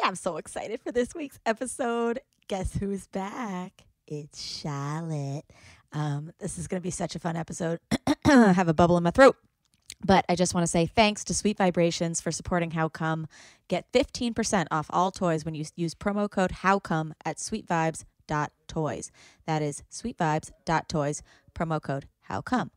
I'm so excited for this week's episode. Guess who's back? It's Charlotte. This is going to be such a fun episode. I have a bubble in my throat. But I just want to say thanks to Sweet Vibrations for supporting How Come. Get 15% off all toys when you use promo code HowCome at sweetvibes.toys. That is sweetvibes.toys, promo code HowCome.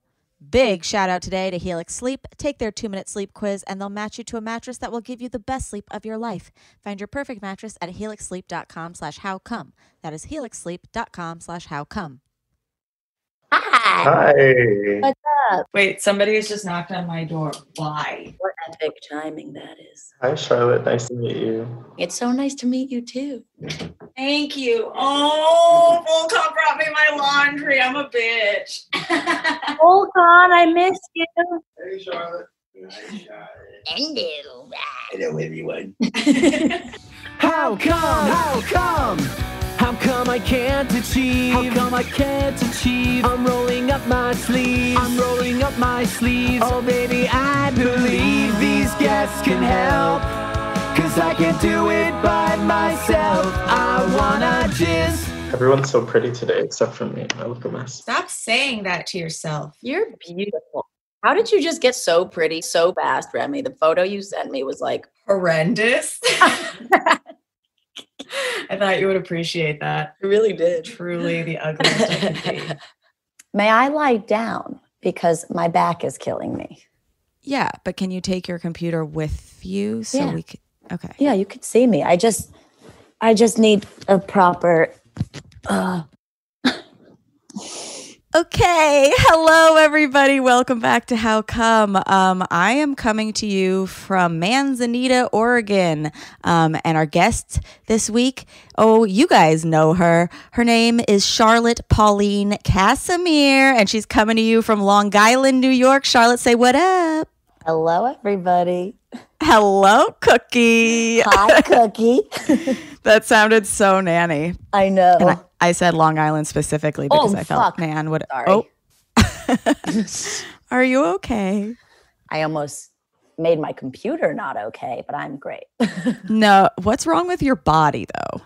Big shout out today to Helix Sleep. Take their 2-minute sleep quiz and they'll match you to a mattress that will give you the best sleep of your life. Find your perfect mattress at helixsleep.com/howcome. That is helixsleep.com/howcome. Hi. What's up? Wait, somebody has just knocked on my door. Why? What epic timing that is. Hi, Charlotte. Nice to meet you. It's so nice to meet you too. Thank you. Oh, Volcom brought me my laundry. I'm a bitch. Hold on, I missed you. Hey, Charlotte. Hello, everyone. How come? How come? How come I can't achieve? How come I can't achieve? I'm rolling up my sleeves. I'm rolling up my sleeves. Oh baby, I believe these guests can help. 'Cause I can't do it by myself. I wanna jizz. Everyone's so pretty today except for me. I look a mess. Stop saying that to yourself. You're beautiful. How did you just get so pretty so fast, Remy? The photo you sent me was like Horrendous. I thought you would appreciate that. I really did. Truly the ugliest I could be. May I lie down? Because my back is killing me. Yeah, but can you take your computer with you so Yeah. we can? Okay. Yeah, you could see me. I just need a proper Okay. Hello, everybody. Welcome back to How Come. I am coming to you from Manzanita, Oregon. And our guest this week, oh, you guys know her. Her name is Charlotte Pauline Kassimir, and she's coming to you from Long Island, New York. Charlotte, say what up. hello, everybody. Hello, Cookie. Hi, Cookie. That sounded so nanny. I know. And I said Long Island specifically because I felt, fuck. man, what? Sorry. Oh, are you okay? I almost made my computer not okay, but I'm great. No, what's wrong with your body though?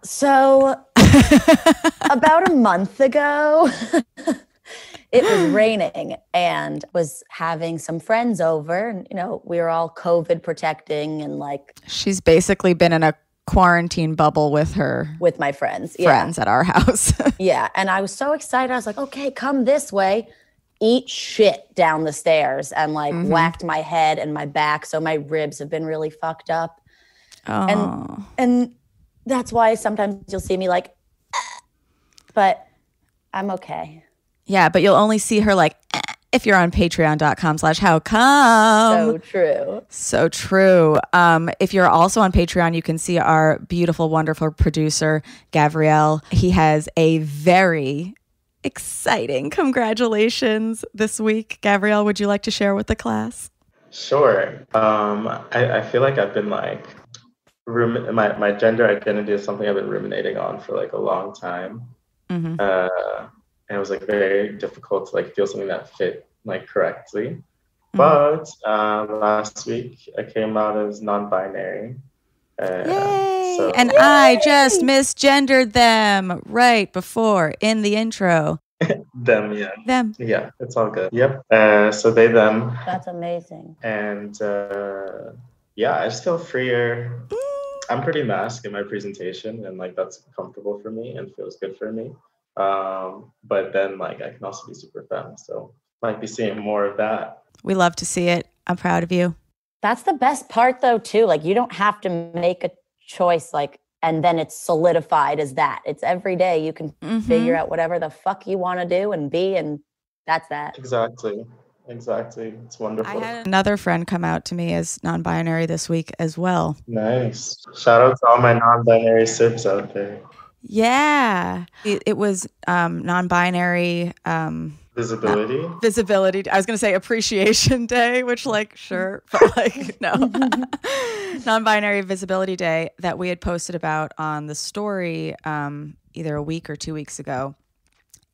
So about a month ago, it was raining and was having some friends over, and we were all COVID protecting and like She's basically been in a quarantine bubble with her with my friends. friends at our house. Yeah. And I was so excited. I was like, okay, come this way. Eat shit down the stairs and like whacked my head and my back. So my ribs have been really fucked up. Oh. And that's why sometimes you'll see me like, but I'm okay. Yeah, but you'll only see her like if you're on patreon.com/howcome. So true. So true. If you're also on Patreon, you can see our beautiful, wonderful producer, Gabrielle. He has a very exciting congratulations this week. Gabrielle, would you like to share with the class? Sure. I feel like I've been like, my gender identity is something I've been ruminating on for like a long time. Mm-hmm. And it was like very difficult to like feel something that fit like correctly. But last week I came out as non-binary. Yay! So, And I just misgendered them right before in the intro. them, yeah. Them. Yeah, it's all good. Yep. So they, them. That's amazing. And yeah, I just feel freer. I'm pretty masked in my presentation and like that's comfortable for me and feels good for me. But then like I can also be super femme, so might be seeing more of that. We love to see it. I'm proud of you. That's the best part though, too. Like you don't have to make a choice like, and then it's solidified as that. It's every day you can figure out whatever the fuck you want to do and be, and that's that. Exactly. It's wonderful. I had another friend come out to me as non-binary this week as well. Nice. Shout out to all my non-binary sips out there. Yeah. It was non-binary visibility. I was going to say appreciation day, which like, sure, but like, no. Non-binary visibility day that we had posted about on the story either a week or 2 weeks ago.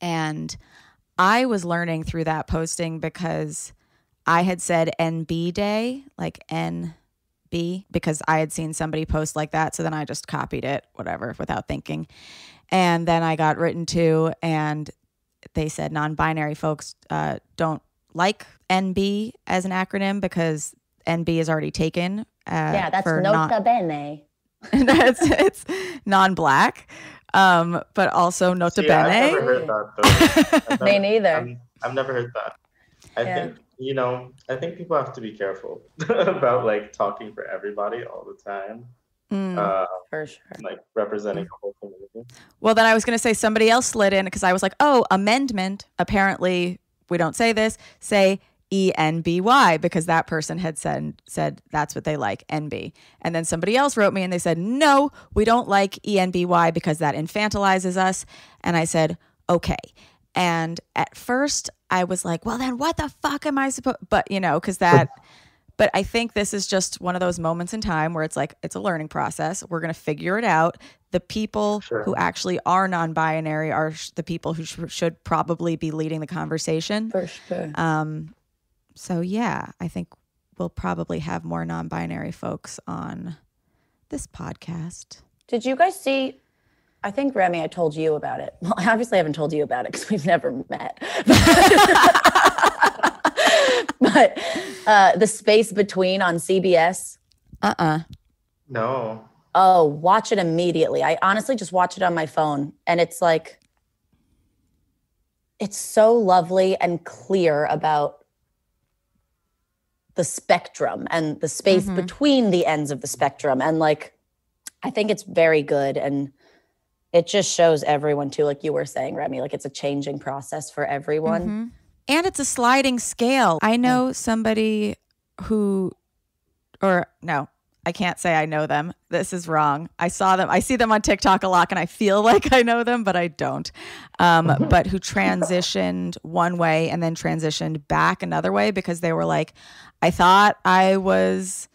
And I was learning through that posting because I had said NB day, like NB NB because I had seen somebody post like that. So then I just copied it, whatever, without thinking. And then I got written to, and they said non-binary folks don't like NB as an acronym because NB is already taken. Yeah, that's nota bene. It's non-black, but also nota bene. I've never heard that though. Me neither. I've never heard that. I think people have to be careful about like talking for everybody all the time. For sure. Like representing the whole community. Well, then I was going to say somebody else slid in because I was like, oh, amendment. Apparently, we don't say this. Say ENBY because that person had said that's what they like, NB. And then somebody else wrote me and they said, no, we don't like ENBY because that infantilizes us. And I said, okay. And at first I was like, well, then what the fuck am I supposed, but but I think this is just one of those moments in time where it's like, it's a learning process. We're going to figure it out. The people who actually are non-binary are the people who should probably be leading the conversation. For sure. So yeah, I think we'll probably have more non-binary folks on this podcast. Did you guys see, I think, Remy, I told you about it. Well, I obviously haven't told you about it because we've never met. But The Space Between on CBS. No. Oh, watch it immediately. I honestly just watch it on my phone. And it's like, it's so lovely and clear about the spectrum and the space between the ends of the spectrum. And like, I think it's very good. And it just shows everyone too, like you were saying, Remy, like it's a changing process for everyone. And it's a sliding scale. I know somebody who, or no, I can't say I know them. This is wrong. I see them on TikTok a lot and I feel like I know them, but I don't. But who transitioned one way and then transitioned back another way because they were like, I thought I was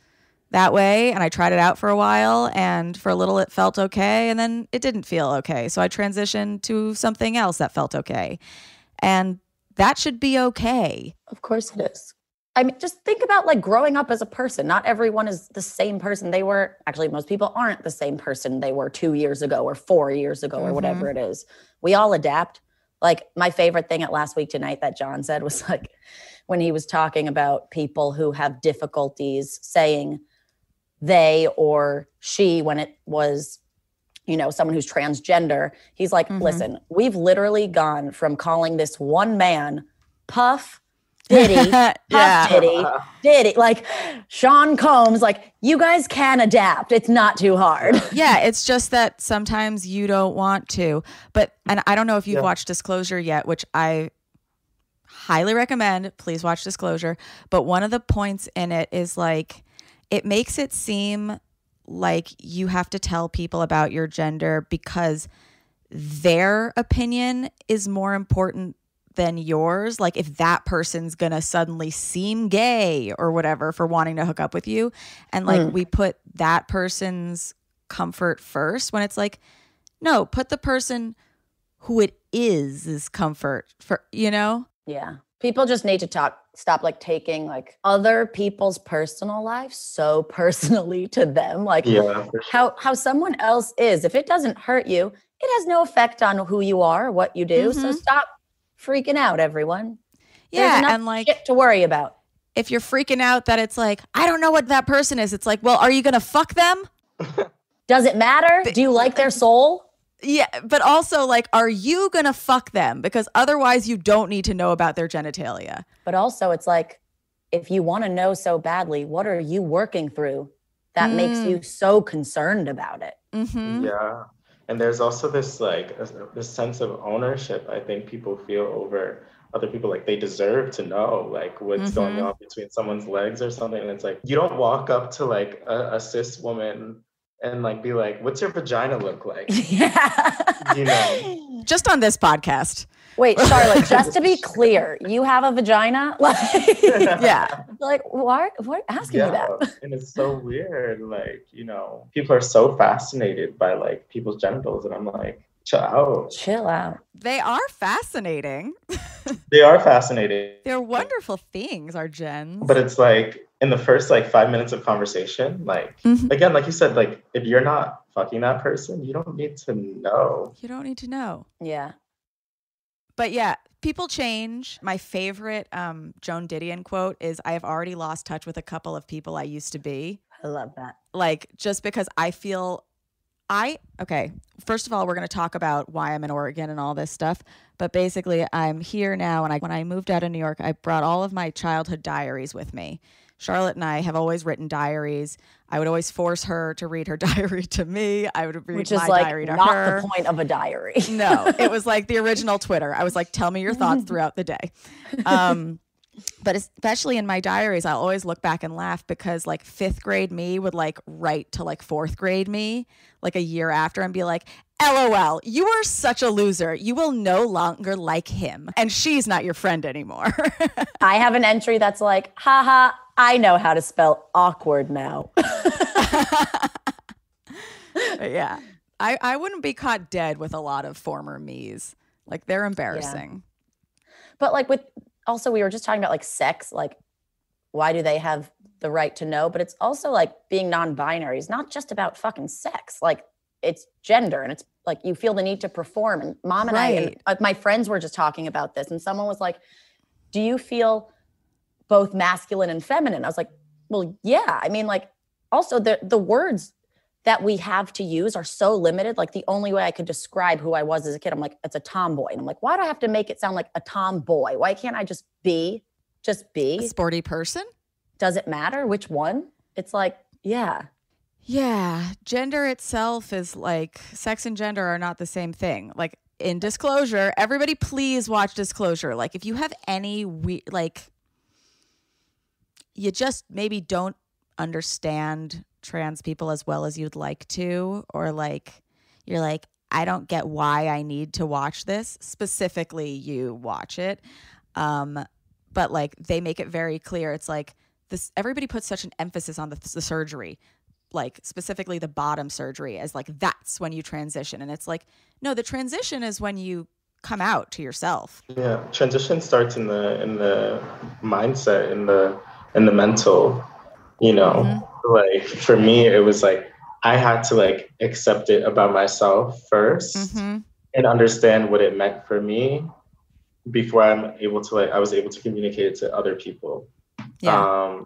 that way and I tried it out for a while and for a little it felt okay and then it didn't feel okay. So I transitioned to something else that felt okay. And that should be okay. Of course it is. I mean, just think about like growing up as a person. Not everyone is the same person they were. Actually, most people aren't the same person they were 2 years ago or 4 years ago or whatever it is. We all adapt. Like my favorite thing at Last Week Tonight that John said was like when he was talking about people who have difficulties saying they or she when it was, you know, someone who's transgender. He's like, listen, we've literally gone from calling this one man Puff Diddy, Puff Diddy, like Sean Combs, like you guys can adapt. It's not too hard. Yeah, it's just that sometimes you don't want to. But, and I don't know if you've watched Disclosure yet, which I highly recommend. Please watch Disclosure. But one of the points in it is like, it makes it seem like you have to tell people about your gender because their opinion is more important than yours. Like if that person's gonna suddenly seem gay or whatever for wanting to hook up with you, and like we put that person's comfort first when it's like, no, put the person who it is comfort for, you know? Yeah. People just need to stop like taking like other people's personal lives so personally to them. Like how someone else is, if it doesn't hurt you, it has no effect on who you are, what you do. So stop freaking out, everyone. Yeah, and like shit to worry about. If you're freaking out that it's like, I don't know what that person is, it's like, well, are you gonna fuck them? Does it matter? Do you like their soul? Yeah, but also like, are you gonna fuck them? Because otherwise you don't need to know about their genitalia. But also it's like, if you want to know so badly, what are you working through that makes you so concerned about it? Yeah. And there's also this like this sense of ownership I think people feel over other people, like they deserve to know like what's going on between someone's legs or something. And it's like, you don't walk up to like a cis woman and like be like, what's your vagina look like? Yeah. You know? Just on this podcast. Wait, Charlotte, just to be clear, you have a vagina? Like, yeah. Like, why asking me that? And it's so weird. Like, you know, people are so fascinated by like people's genitals. And I'm like, chill out. They are fascinating. They are fascinating. They're wonderful things, our gens. But it's like, in the first like 5 minutes of conversation, like again, like you said, like if you're not fucking that person, you don't need to know. You don't need to know. Yeah. But yeah, people change. My favorite Joan Didion quote is, "I have already lost touch with a couple of people I used to be." I love that. Like, just because I feel okay, first of all, we're going to talk about why I'm in Oregon and all this stuff. But basically, I'm here now. And when I moved out of New York, I brought all of my childhood diaries with me. Charlotte and I have always written diaries. I would always force her to read her diary to me. I would read my diary to her. Which is not the point of a diary. No, it was like the original Twitter. I was like, tell me your thoughts throughout the day. But especially in my diaries, I'll always look back and laugh because like 5th grade me would like write to like 4th grade me like a year after and be like, LOL, you are such a loser. You will no longer like him. And she's not your friend anymore. I have an entry that's like, haha, I know how to spell awkward now. Yeah. I wouldn't be caught dead with a lot of former me's. Like they're embarrassing. Yeah. But like also we were just talking about like sex, like why do they have the right to know? But it's also like being non-binary is not just about fucking sex. Like it's gender and it's like you feel the need to perform. And mom and I and my friends were just talking about this and someone was like, do you feel both masculine and feminine? I was like, well, yeah. I mean, like also the words that we have to use are so limited. Like the only way I could describe who I was as a kid, I'm like, it's a tomboy. And I'm like, why do I have to make it sound like a tomboy? Why can't I just be a sporty person? Does it matter which one? It's like, yeah. Yeah. Gender itself is like sex and gender are not the same thing. Like in Disclosure, everybody please watch Disclosure. Like if you have any like you just maybe don't understand trans people as well as you'd like to, or like you're like, I don't get why I need to watch this. Specifically, you watch it. But like they make it very clear. It's like this, everybody puts such an emphasis on the surgery, like specifically the bottom surgery as like, that's when you transition. And it's like, no, the transition is when you come out to yourself. Yeah. Transition starts in the mindset, in the mental, you know, like for me, it was like, I had to like accept it about myself first and understand what it meant for me before I was able to communicate it to other people. Yeah.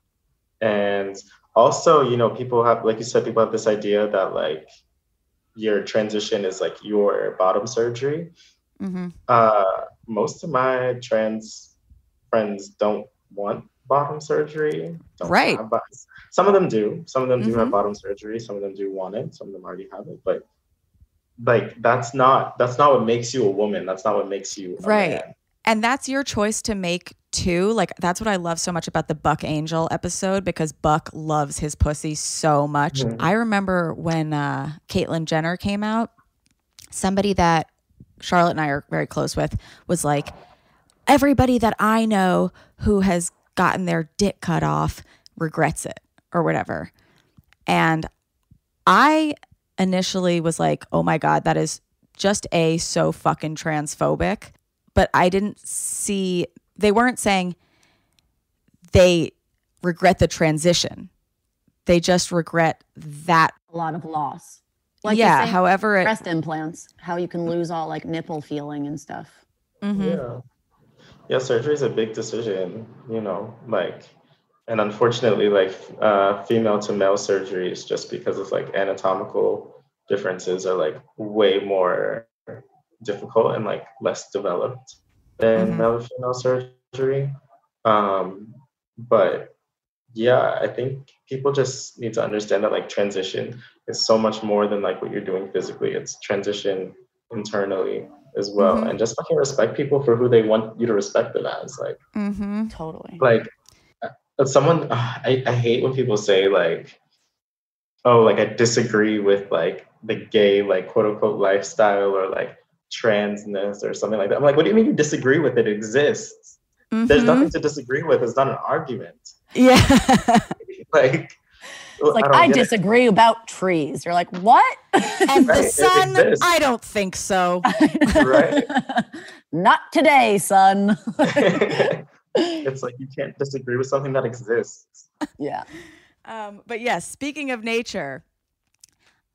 And also, you know, people have, like you said, people have this idea that like your transition is like your bottom surgery. Most of my trans friends don't want bottom surgery. Right. Some of them do. Some of them do have bottom surgery. Some of them do want it. Some of them already have it. But like that's not what makes you a woman. That's not what makes you a man. And that's your choice to make too. Like that's what I love so much about the Buck Angel episode, because Buck loves his pussy so much. I remember when Caitlyn Jenner came out, somebody that Charlotte and I are very close with was like, everybody that I know who has gotten their dick cut off regrets it or whatever. And I initially was like, oh my God, that is just so fucking transphobic. But I didn't see, they weren't saying they regret the transition. They just regret that. A lot of loss. Like yeah, however breast implants, how you can lose all like nipple feeling and stuff. Yeah, surgery is a big decision, you know, like, and unfortunately, like female to male surgeries, just because of like anatomical differences, are like way more difficult and like less developed than male to female surgery. But yeah, I think people just need to understand that like transition is so much more than like what you're doing physically. It's transition internally as well. And just fucking respect people for who they want you to respect them as. Like totally. Like someone I hate when people say like, oh, like I disagree with like the gay like quote unquote lifestyle or like transness or something like that. I'm like, what do you mean you disagree with it? It exists. There's nothing to disagree with. It's not an argument. Yeah. Like, it's like, I disagree about trees. You're like, what? And the sun, I don't think so. Right. Not today, son. It's like you can't disagree with something that exists. Yeah. But yes, speaking of nature,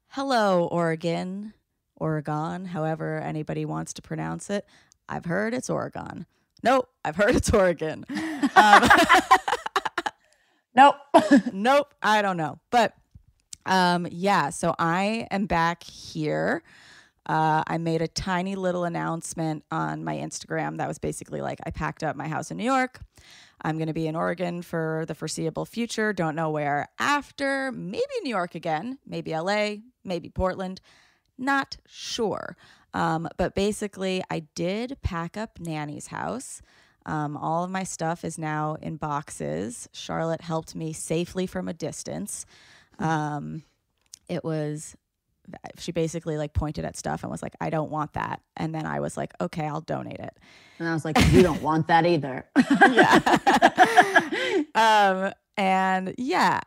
hello, Oregon, however anybody wants to pronounce it. I've heard it's Oregon. Nope, I've heard it's Oregon. Nope. Nope, I don't know. But yeah, so I am back here. I made a tiny little announcement on my Instagram that was basically like, I packed up my house in New York. I'm going to be in Oregon for the foreseeable future. Don't know where after. Maybe New York again. Maybe LA. Maybe Portland. Not sure. But basically, I did pack up Nanny's house. All of my stuff is now in boxes. Charlotte helped me safely from a distance. She basically like pointed at stuff and was like, I don't want that. And then I was like, okay, I'll donate it. And I was like, you don't want that either. Yeah. And yeah,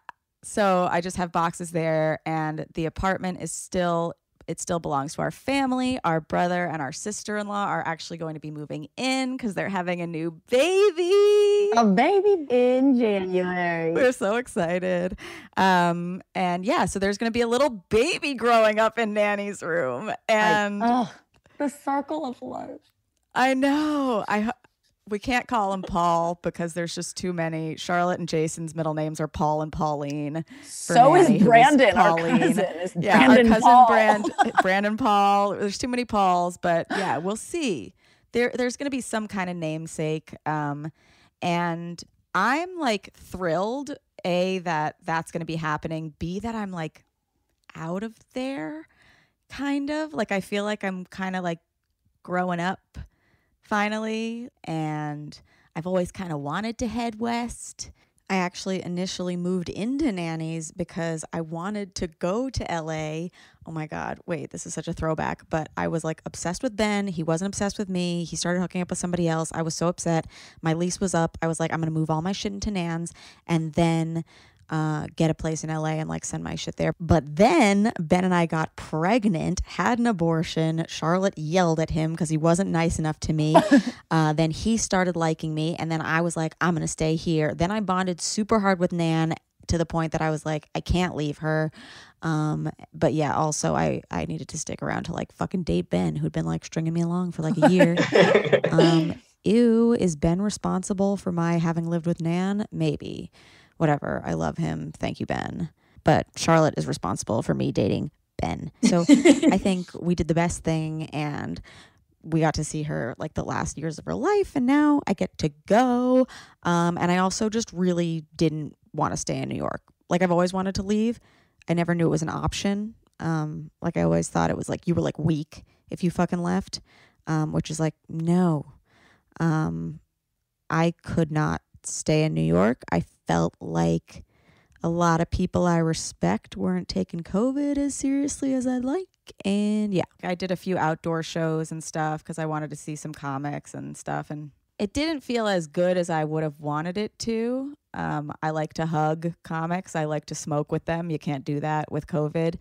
so I just have boxes there, and the apartment is still belongs to our family. Our brother and our sister-in-law are actually going to be moving in because they're having a new baby. A baby in January. We're so excited. And yeah, so there's going to be a little baby growing up in Nanny's room. And the circle of life. I know. We can't call him Paul because there's just too many. Charlotte and Jason's middle names are Paul and Pauline. So Nanny, is Brandon, our cousin. Yeah, Brandon our cousin Paul. Brandon Paul. There's too many Pauls, but yeah, we'll see. There's going to be some kind of namesake. And I'm like thrilled, A, that that's going to be happening. B, that I'm like out of there, kind of. Like I feel like I'm kind of like growing up finally, and I've always kind of wanted to head west. I actually initially moved into Nanny's because I wanted to go to LA. Oh my God, wait, this is such a throwback, but I was like obsessed with Ben. He wasn't obsessed with me. He started hooking up with somebody else. I was so upset. My lease was up. I was like, I'm going to move all my shit into Nan's and then get a place in LA and like send my shit there. But then Ben and I got pregnant, had an abortion. Charlotte yelled at him because he wasn't nice enough to me. Then he started liking me. And then I was like, I'm going to stay here. Then I bonded super hard with Nan to the point that I was like, I can't leave her. But yeah, also I needed to stick around to like fucking date Ben, who'd been like stringing me along for like a year. Ew, is Ben responsible for my having lived with Nan? Maybe. Whatever. I love him. Thank you, Ben. But Charlotte is responsible for me dating Ben. So I think we did the best thing, and we got to see her like the last years of her life, and now I get to go. And I also just really didn't want to stay in New York. Like I've always wanted to leave. I never knew it was an option. Like I always thought it was like you were like weak if you fucking left, which is like, no. I could not stay in New York. I felt like a lot of people I respect weren't taking COVID as seriously as I'd like. And yeah, I did a few outdoor shows and stuff because I wanted to see some comics and stuff. And it didn't feel as good as I would have wanted it to. I like to hug comics. I like to smoke with them. You can't do that with COVID.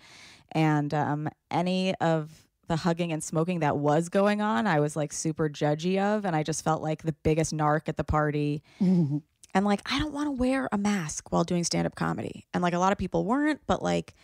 And any of the hugging and smoking that was going on, I was like super judgy of, and I just felt like the biggest narc at the party. And like, I don't want to wear a mask while doing stand-up comedy. And like a lot of people weren't, but like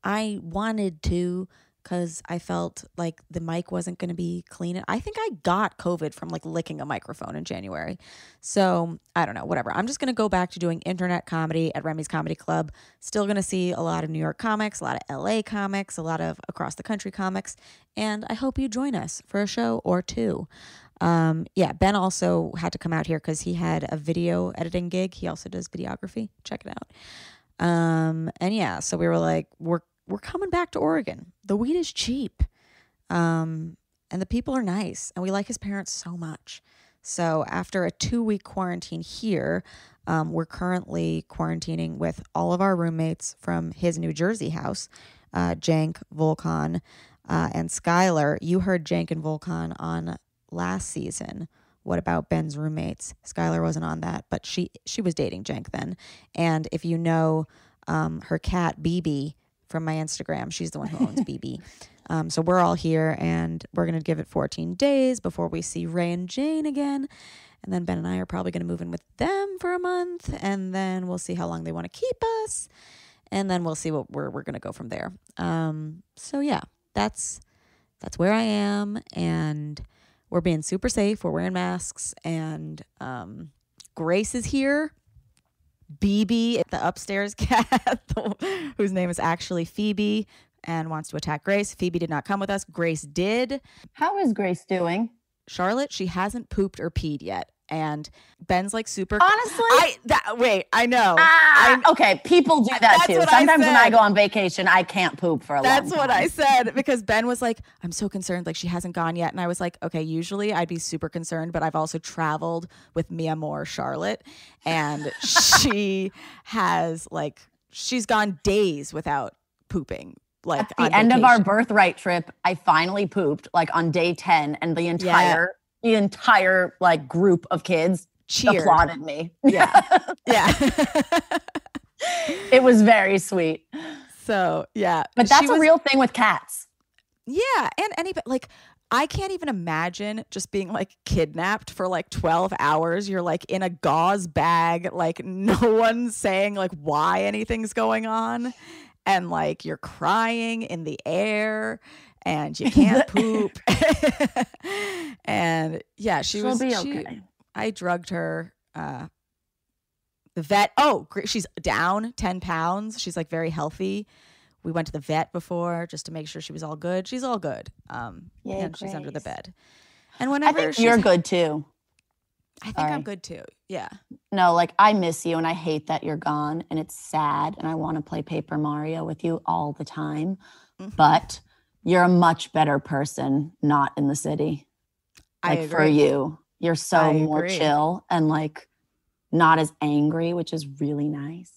I wanted to because I felt like the mic wasn't going to be clean. I think I got COVID from like licking a microphone in January. So I don't know, whatever. I'm just going to go back to doing internet comedy at Remy's Comedy Club. Still going to see a lot of New York comics, a lot of LA comics, a lot of across the country comics. And I hope you join us for a show or two. Yeah, Ben also had to come out here because he had a video editing gig. He also does videography. Check it out. And yeah, so we were like, we're coming back to Oregon. The weed is cheap. And the people are nice. And we like his parents so much. So after a 2-week quarantine here, we're currently quarantining with all of our roommates from his New Jersey house, Jank, Volkan, and Skylar. You heard Jank and Volkan on last season. What about Ben's roommates? Skylar wasn't on that, but she was dating Jank then. And if you know her cat, BB, from my Instagram. She's the one who owns BB. So we're all here, and we're going to give it 14 days before we see Ray and Jane again. And then Ben and I are probably going to move in with them for a month, and then we'll see how long they want to keep us. And then we'll see where we're going to go from there. So yeah, that's where I am, and we're being super safe. We're wearing masks, and Grace is here. BB, the upstairs cat, whose name is actually Phoebe, and wants to attack Grace. Phoebe did not come with us. Grace did. How is Grace doing? Charlotte, she hasn't pooped or peed yet. And Ben's like super. Honestly, I know. Okay, people do that too. Sometimes when I go on vacation, I can't poop for a long time. That's what I said, because Ben was like, I'm so concerned, like she hasn't gone yet. And I was like, okay, usually I'd be super concerned, but I've also traveled with Mia Moore, Charlotte, and she has she's gone days without pooping. Like at the end of our birthright trip, I finally pooped on day 10, and the entire group of kids cheered. Applauded me. Yeah. Yeah. It was very sweet. So, yeah. But that's a real thing with cats. Yeah. And I can't even imagine just being kidnapped for 12 hours. You're in a gauze bag, no one's saying why anything's going on. And you're crying in the air, and you can't poop. And yeah, she'll be okay. I drugged her. The vet. Oh, she's down 10 pounds. She's very healthy. We went to the vet before just to make sure she was all good. She's all good. And she's under the bed. And whenever I think you're good too. I think I'm good too. Yeah. No, I miss you, and I hate that you're gone, and it's sad, and I want to play Paper Mario with you all the time. Mm-hmm. But you're a much better person not in the city. For you, you're so more chill and not as angry, which is really nice.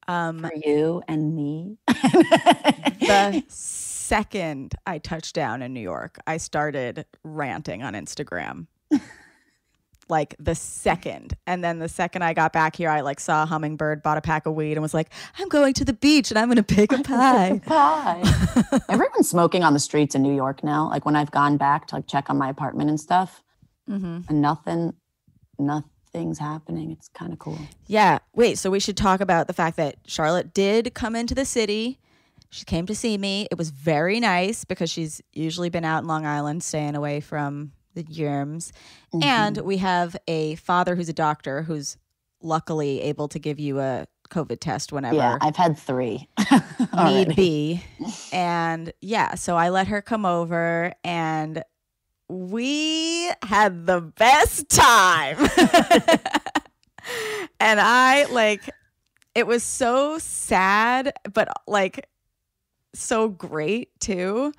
For you and me. The second I touched down in New York, I started ranting on Instagram. The second. And then the second I got back here, I saw a hummingbird, bought a pack of weed, and was like, I'm going to the beach and I'm going to bake a pie. Everyone's smoking on the streets in New York now. When I've gone back to check on my apartment and stuff, and nothing's happening. It's kind of cool. Yeah. Wait, so we should talk about the fact that Charlotte did come into the city. She came to see me. It was very nice because she's usually been out in Long Island staying away from the germs. Mm-hmm. And we have a father who's a doctor who's luckily able to give you a COVID test whenever. Yeah, I've had 3. Need be. And yeah, so I let her come over, and we had the best time. And it was so sad, but so great too.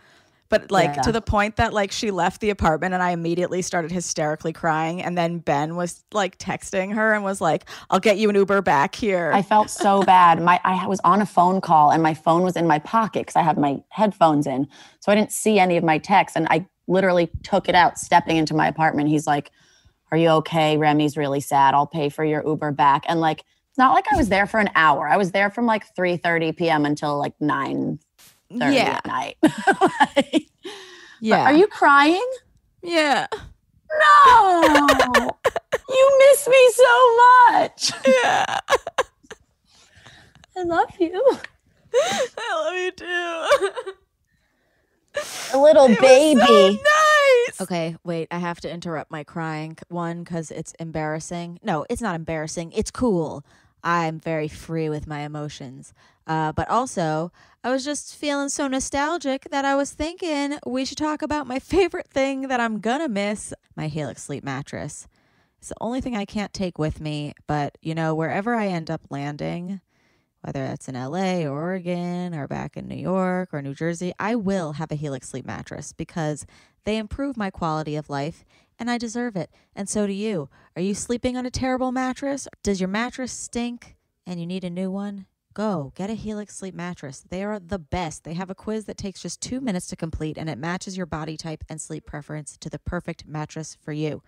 But to the point that she left the apartment, and I immediately started hysterically crying. And then Ben was texting her and was like, I'll get you an Uber back here. I felt so bad. I was on a phone call, and my phone was in my pocket because I have my headphones in. So I didn't see any of my texts. And I literally took it out stepping into my apartment. He's like, are you okay? Remy's really sad. I'll pay for your Uber back. And it's not like I was there for an hour. I was there from 3:30 p.m. until 9:30 at night. Yeah. Are you crying? Yeah. No. You miss me so much. Yeah. I love you. I love you too. A little baby. So nice. Okay, wait. I have to interrupt my crying. One, because it's embarrassing. No, it's not embarrassing. It's cool. I'm very free with my emotions. But also, I was just feeling so nostalgic that I was thinking we should talk about my favorite thing that I'm gonna miss, my Helix sleep mattress. It's the only thing I can't take with me, but wherever I end up landing, whether that's in LA or Oregon or back in New York or New Jersey, I will have a Helix sleep mattress because they improve my quality of life, and I deserve it. And so do you. Are you sleeping on a terrible mattress? Does your mattress stink and you need a new one? go get a Helix sleep mattress. They are the best. They have a quiz that takes just 2 minutes to complete, and it matches your body type and sleep preference to the perfect mattress for you.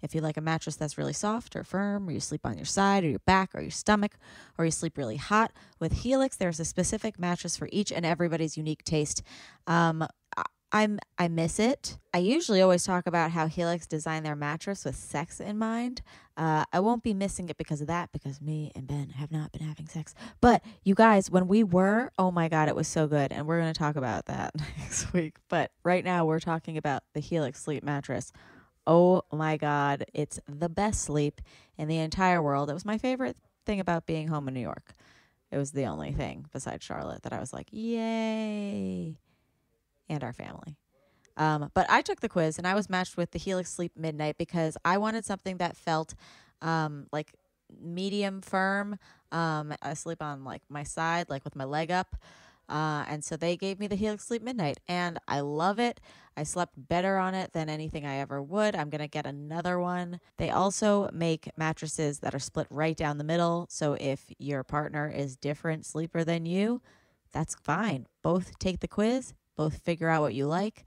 If you like a mattress that's really soft or firm, or you sleep on your side or your back or your stomach, or you sleep really hot, with Helix, there's a specific mattress for each and everybody's unique taste. I miss it. I usually always talk about how Helix designed their mattress with sex in mind. I won't be missing it because of that, because me and Ben have not been having sex. But you guys, when we were, oh my God, it was so good. And we're going to talk about that next week. But right now we're talking about the Helix sleep mattress. Oh my God, it's the best sleep in the entire world. It was my favorite thing about being home in New York. It was the only thing besides Charlotte that I was like, yay. And our family. But I took the quiz and I was matched with the Helix Sleep Midnight because I wanted something that felt like medium firm. I sleep on like my side, like with my leg up. And so they gave me the Helix Sleep Midnight and I love it. I slept better on it than anything I ever would. I'm going to get another one. They also make mattresses that are split right down the middle. So if your partner is different sleeper than you, that's fine. Both take the quiz. Both figure out what you like.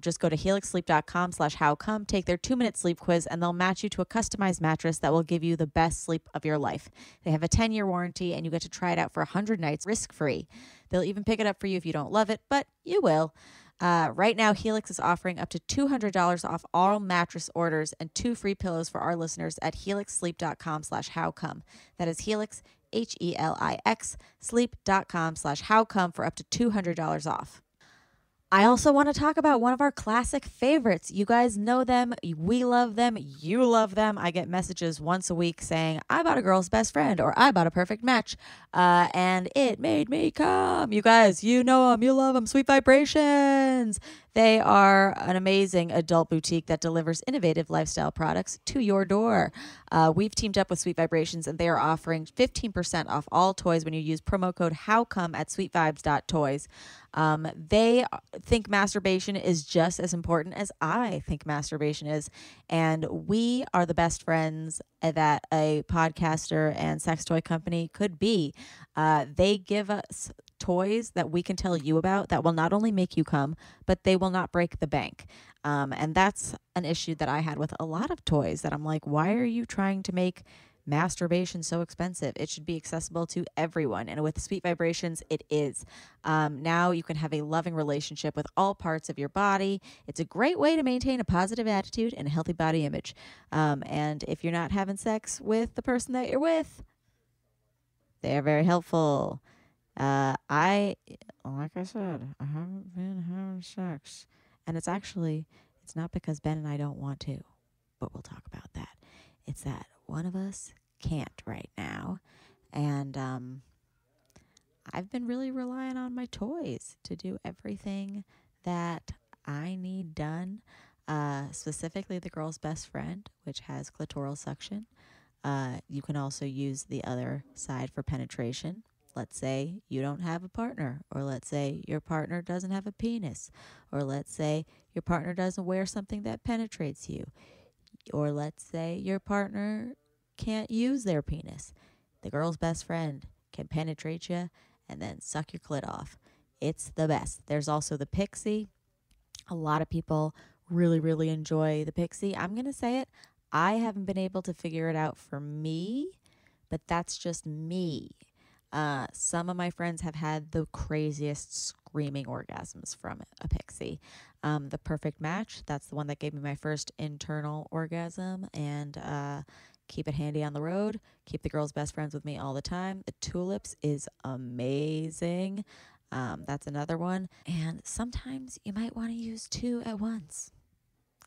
Just go to helixsleep.com/howcome, take their 2-minute sleep quiz, and they'll match you to a customized mattress that will give you the best sleep of your life. They have a 10-year warranty, and you get to try it out for 100 nights risk-free. They'll even pick it up for you if you don't love it, but you will. Right now, Helix is offering up to $200 off all mattress orders and 2 free pillows for our listeners at helixsleep.com/howcome. That is Helix, HELIX, sleep.com/howcome for up to $200 off. I also want to talk about one of our classic favorites. You guys know them. We love them. You love them. I get messages once a week saying, I bought a girl's best friend or I bought a perfect match and it made me come. You guys, you know them. You love them. Sweet Vibrations. They are an amazing adult boutique that delivers innovative lifestyle products to your door. We've teamed up with Sweet Vibrations and they are offering 15% off all toys when you use promo code HOWCOME at sweetvibes.toys. They think masturbation is just as important as I think masturbation is. And we are the best friends that a podcaster and sex toy company could be. They give us toys that we can tell you about that will not only make you come, but they will not break the bank. And that's an issue that I had with a lot of toys that I'm like, why are you trying to make masturbation so expensive? It should be accessible to everyone. And with Sweet Vibrations, it is. Now you can have a loving relationship with all parts of your body. It's a great way to maintain a positive attitude and a healthy body image. And if you're not having sex with the person that you're with, they are very helpful. Like I said, I haven't been having sex. And it's not because Ben and I don't want to, but we'll talk about that. It's that one of us can't right now. And I've been really relying on my toys to do everything that I need done, specifically the girl's best friend, which has clitoral suction. You can also use the other side for penetration. Let's say you don't have a partner, or let's say your partner doesn't have a penis, or let's say your partner doesn't wear something that penetrates you, or let's say your partner can't use their penis. The girl's best friend can penetrate you and then suck your clit off. It's the best. There's also the Pixie. A lot of people really, really enjoy the Pixie. I'm going to say it. I haven't been able to figure it out for me, but that's just me. Some of my friends have had the craziest screaming orgasms from a Pixie. The Perfect Match, that's the one that gave me my first internal orgasm, and keep it handy on the road. Keep the girls' best friends with me all the time. The Tulips is amazing. That's another one. And sometimes you might want to use 2 at once.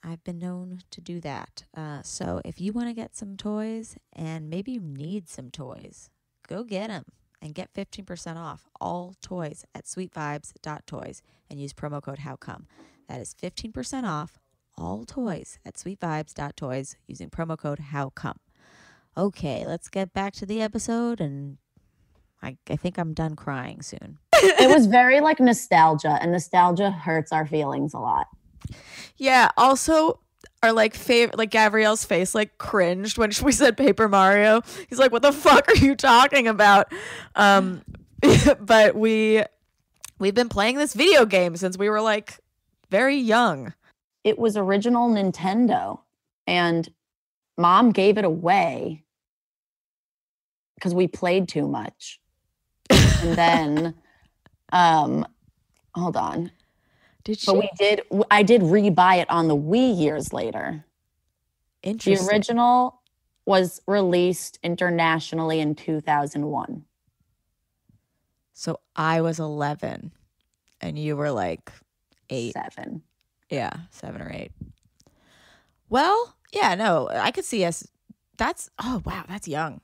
I've been known to do that. So if you want to get some toys, and maybe you need some toys, go get them and get 15% off all toys at sweetvibes.toys and use promo code HOWCOME. That is 15% off all toys at sweetvibes.toys using promo code HOWCOME. Okay, let's get back to the episode, and I think I'm done crying soon. It was very like nostalgia, and nostalgia hurts our feelings a lot. Yeah, also, our like favorite, like Gabrielle's face like cringed when we said Paper Mario. He's like, what the fuck are you talking about? But we've been playing this video game since we were like very young. It was original Nintendo, and Mom gave it away because we played too much. And then, hold on. Did she? But I did rebuy it on the Wii years later. Interesting. The original was released internationally in 2001. So I was 11 and you were like 8. 7. Yeah, 7 or 8. Well, yeah, no, I could see us. Oh, wow, that's young.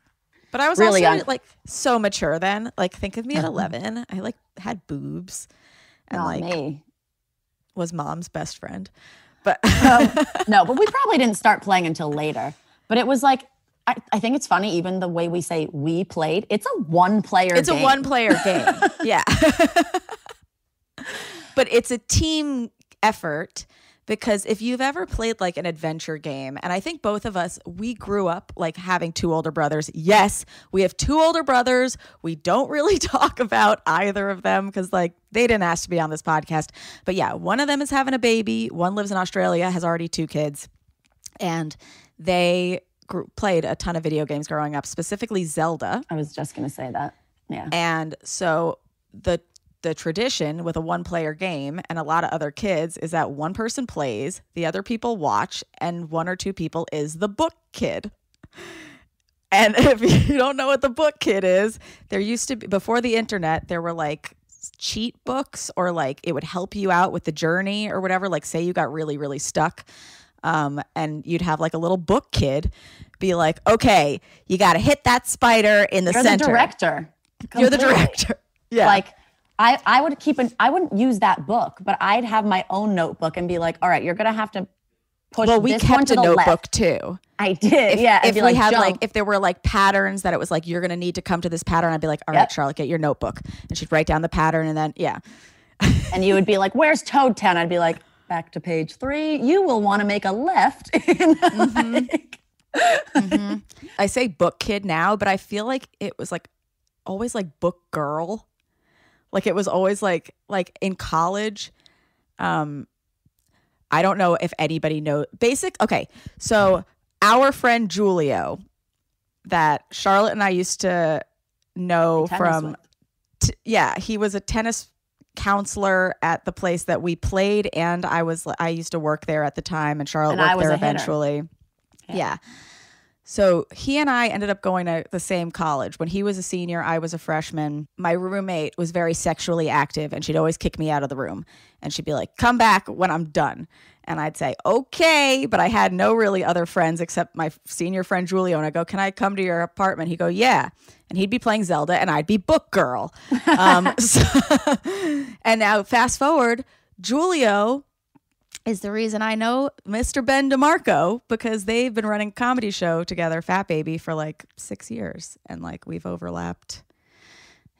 But I was really also young. like so mature then. Like, think of me at 11. I like had boobs and Not like me. was Mom's best friend. But No, but we probably didn't start playing until later. But it was like, I think it's funny, even the way we say we played, it's a one-player game. It's a one-player game. Yeah. But it's a team effort, because if you've ever played like an adventure game, and I think both of us, we grew up like having 2 older brothers. Yes, we have 2 older brothers. We don't really talk about either of them because like they didn't ask to be on this podcast. But yeah, one of them is having a baby. One lives in Australia, has already 2 kids. And they played a ton of video games growing up, specifically Zelda. I was just going to say that. Yeah. And so the tradition with a one-player game and a lot of other kids is that one person plays, the other people watch, and 1 or 2 people is the book kid. And if you don't know what the book kid is, there used to be, before the internet, there were like cheat books, or like it would help you out with the journey or whatever. Like say you got really, really stuck. And you'd have like a little book kid be like, okay, you got to hit that spider in the You're center. the director. You're the Completely. director. Yeah. Like I wouldn't use that book, but I'd have my own notebook and be like, all right, you're going to have to push well, we this one kept to a the notebook left. too. I did. Yeah. If we had jump. like, if there were like patterns that it was like, you're going to need to come to this pattern, I'd be like, all right, Charlotte, get your notebook. And she'd write down the pattern, and then, yeah. And you would be like, where's Toad Town? I'd be like, back to page 3. You will want to make a left. I say book kid now, but I feel like it was like always like book girl. Like it was always like in college. I don't know if anybody knows okay. So our friend Julio that Charlotte and I used to know from, he was a tennis counselor at the place that we played, and I used to work there at the time, and Charlotte worked there eventually. Yeah. So he and I ended up going to the same college. When he was a senior, I was a freshman. My roommate was very sexually active, and she'd always kick me out of the room. And she'd be like, come back when I'm done. And I'd say, okay. But I had no really other friends except my senior friend, Julio. And I go, can I come to your apartment? He'd go, yeah. And he'd be playing Zelda, and I'd be book girl. And now fast forward, Julio is the reason I know Mr. Ben DeMarco, because they've been running a comedy show together, Fat Baby, for like 6 years. And like we've overlapped.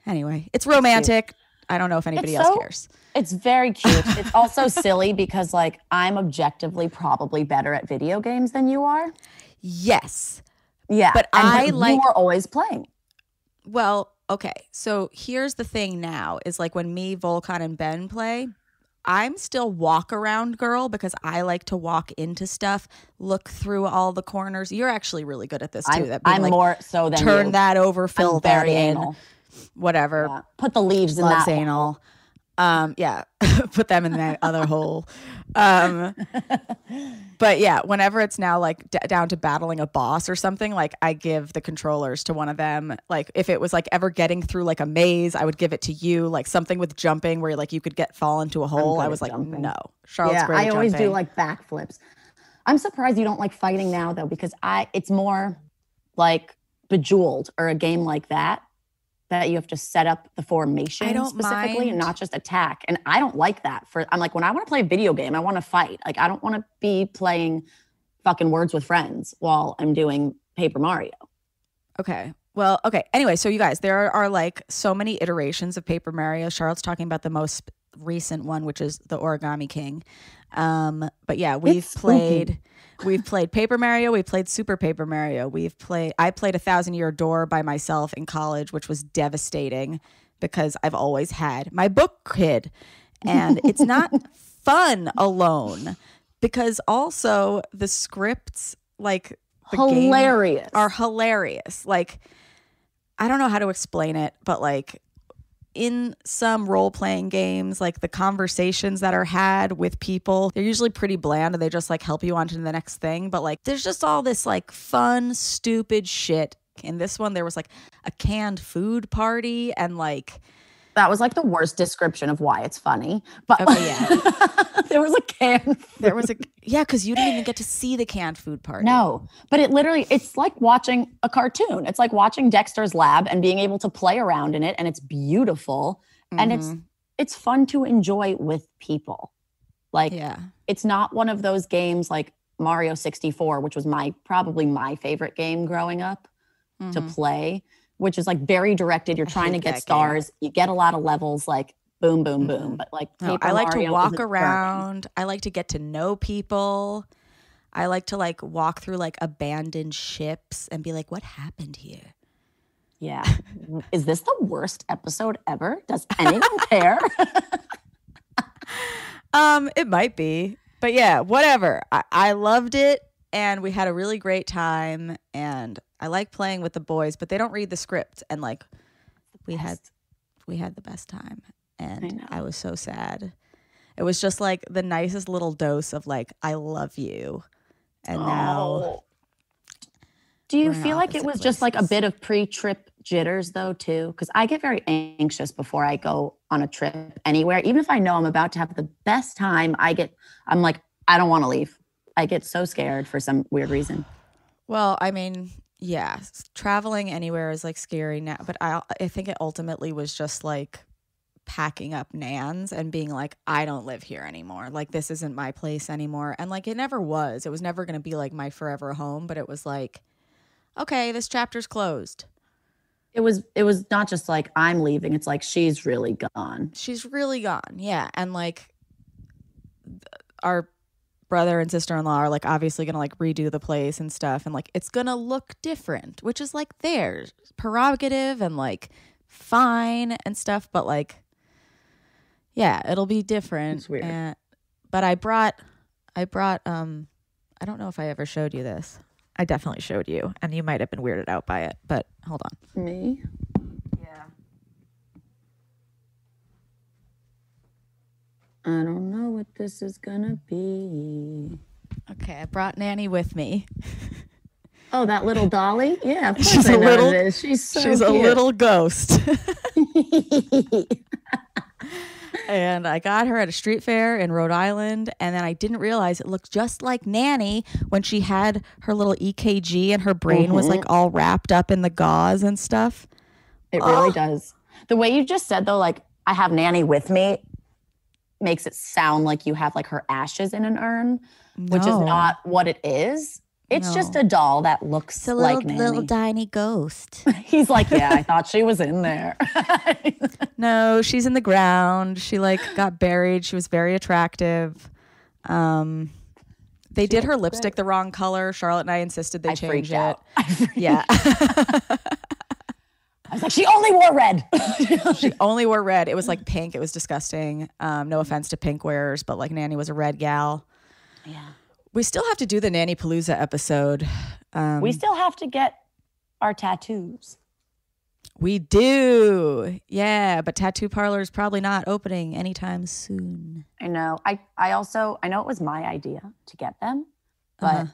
Anyway, it's romantic. I don't know if anybody else cares. It's very cute. It's also silly because like I'm objectively probably better at video games than you are. Yes. Yeah. But you were always playing. Well, okay. So here's the thing now is like when me, Volkan, and Ben play, I'm still walk around girl because I like to walk into stuff, look through all the corners. You're actually really good at this too. I'm like, more so than turn you. that over, fill I'm that very in, anal. Whatever. Yeah. Put the leaves in Loves that anal. Yeah, put them in that other hole. But yeah, whenever it's now like down to battling a boss or something, like I give the controllers to one of them. Like if it was like ever getting through like a maze, I would give it to you. Like something with jumping where like you could fall into a hole. I was like, jumping. No, Charlotte's great at I always jumping. do like backflips. I'm surprised you don't like fighting now though, because it's more like Bejeweled or a game like that you have to set up the formation specifically and not just attack. And I don't like that. I'm like, when I want to play a video game, I want to fight. Like, I don't want to be playing fucking Words with Friends while I'm doing Paper Mario. Okay. Well, okay. Anyway, so you guys, there are like so many iterations of Paper Mario. Charlotte's talking about the most recent one, which is the Origami King. But yeah, we've played Paper Mario. We played Super Paper Mario. I played 1,000 Year Door by myself in college, which was devastating because I've always had my book kid, and it's not fun alone because also the scripts, like the Hilarious. game, are hilarious. Like, I don't know how to explain it, but like in some role-playing games, like the conversations that are had with people, they're usually pretty bland and they just like help you on to the next thing. But like there's just all this like fun, stupid shit. In this one, there was like a canned food party and like... That was like the worst description of why it's funny. But okay, yeah. There was a canned food. Yeah, because you didn't even get to see the canned food party. No, but it's like watching a cartoon. It's like watching Dexter's Lab and being able to play around in it, and it's beautiful. And it's fun to enjoy with people. Like, it's not one of those games like Mario 64, which was probably my favorite game growing up to play, which is like very directed. You're trying to get stars. Game. You get a lot of levels, like boom, boom, boom. But like, I like to walk around. I like to get to know people. I like to like walk through like abandoned ships and be like, what happened here? Yeah. Is this the worst episode ever? Does anyone care? It might be, but yeah, whatever. I loved it. And we had a really great time, and I like playing with the boys, but they don't read the script. And like, we had the best time, and I was so sad. It was just like the nicest little dose of like, I love you, and now. Do you feel like it was just like a bit of pre-trip jitters though too? Because I get very anxious before I go on a trip anywhere, even if I know I'm about to have the best time. I'm like, I don't want to leave. I get so scared for some weird reason. Well, I mean, yeah, traveling anywhere is like scary now, but I think it ultimately was just like packing up Nans and being like, I don't live here anymore. Like, this isn't my place anymore. And like, it never was. It was never going to be like my forever home, but it was like, okay, this chapter's closed. It was not just like I'm leaving. It's like she's really gone. She's really gone. Yeah. And like our brother and sister-in-law are like obviously gonna like redo the place and stuff, and like it's gonna look different, which is like their prerogative and like fine and stuff, but like yeah, it'll be different. It's weird. But I brought I don't know if I ever showed you this. I definitely showed you, and you might have been weirded out by it, but hold on. Me? Yeah. I don't know what this is gonna be. Okay, I brought Nanny with me. Oh, that little dolly? Yeah, of course She's I a know little. what it is. She's a little ghost. And I got her at a street fair in Rhode Island, and then I didn't realize it looked just like Nanny when she had her little EKG and her brain was like all wrapped up in the gauze and stuff. It really does. The way you just said though, like I have Nanny with me, makes it sound like you have like her ashes in an urn, which is not what it is. It's just a doll that looks like Nanny. Little tiny ghost. He's like, yeah, I thought she was in there. No, she's in the ground. She like got buried. She was very attractive. They did her lipstick the wrong color. Charlotte and I insisted they change it. Out. Yeah. I was like, she only wore red. She only wore red. It was like pink. It was disgusting. No offense to pink wearers, but like Nanny was a red gal. Yeah. We still have to do the Nanny Palooza episode. We still have to get our tattoos. We do. Yeah, but tattoo parlor is probably not opening anytime soon. I know. I know it was my idea to get them, but and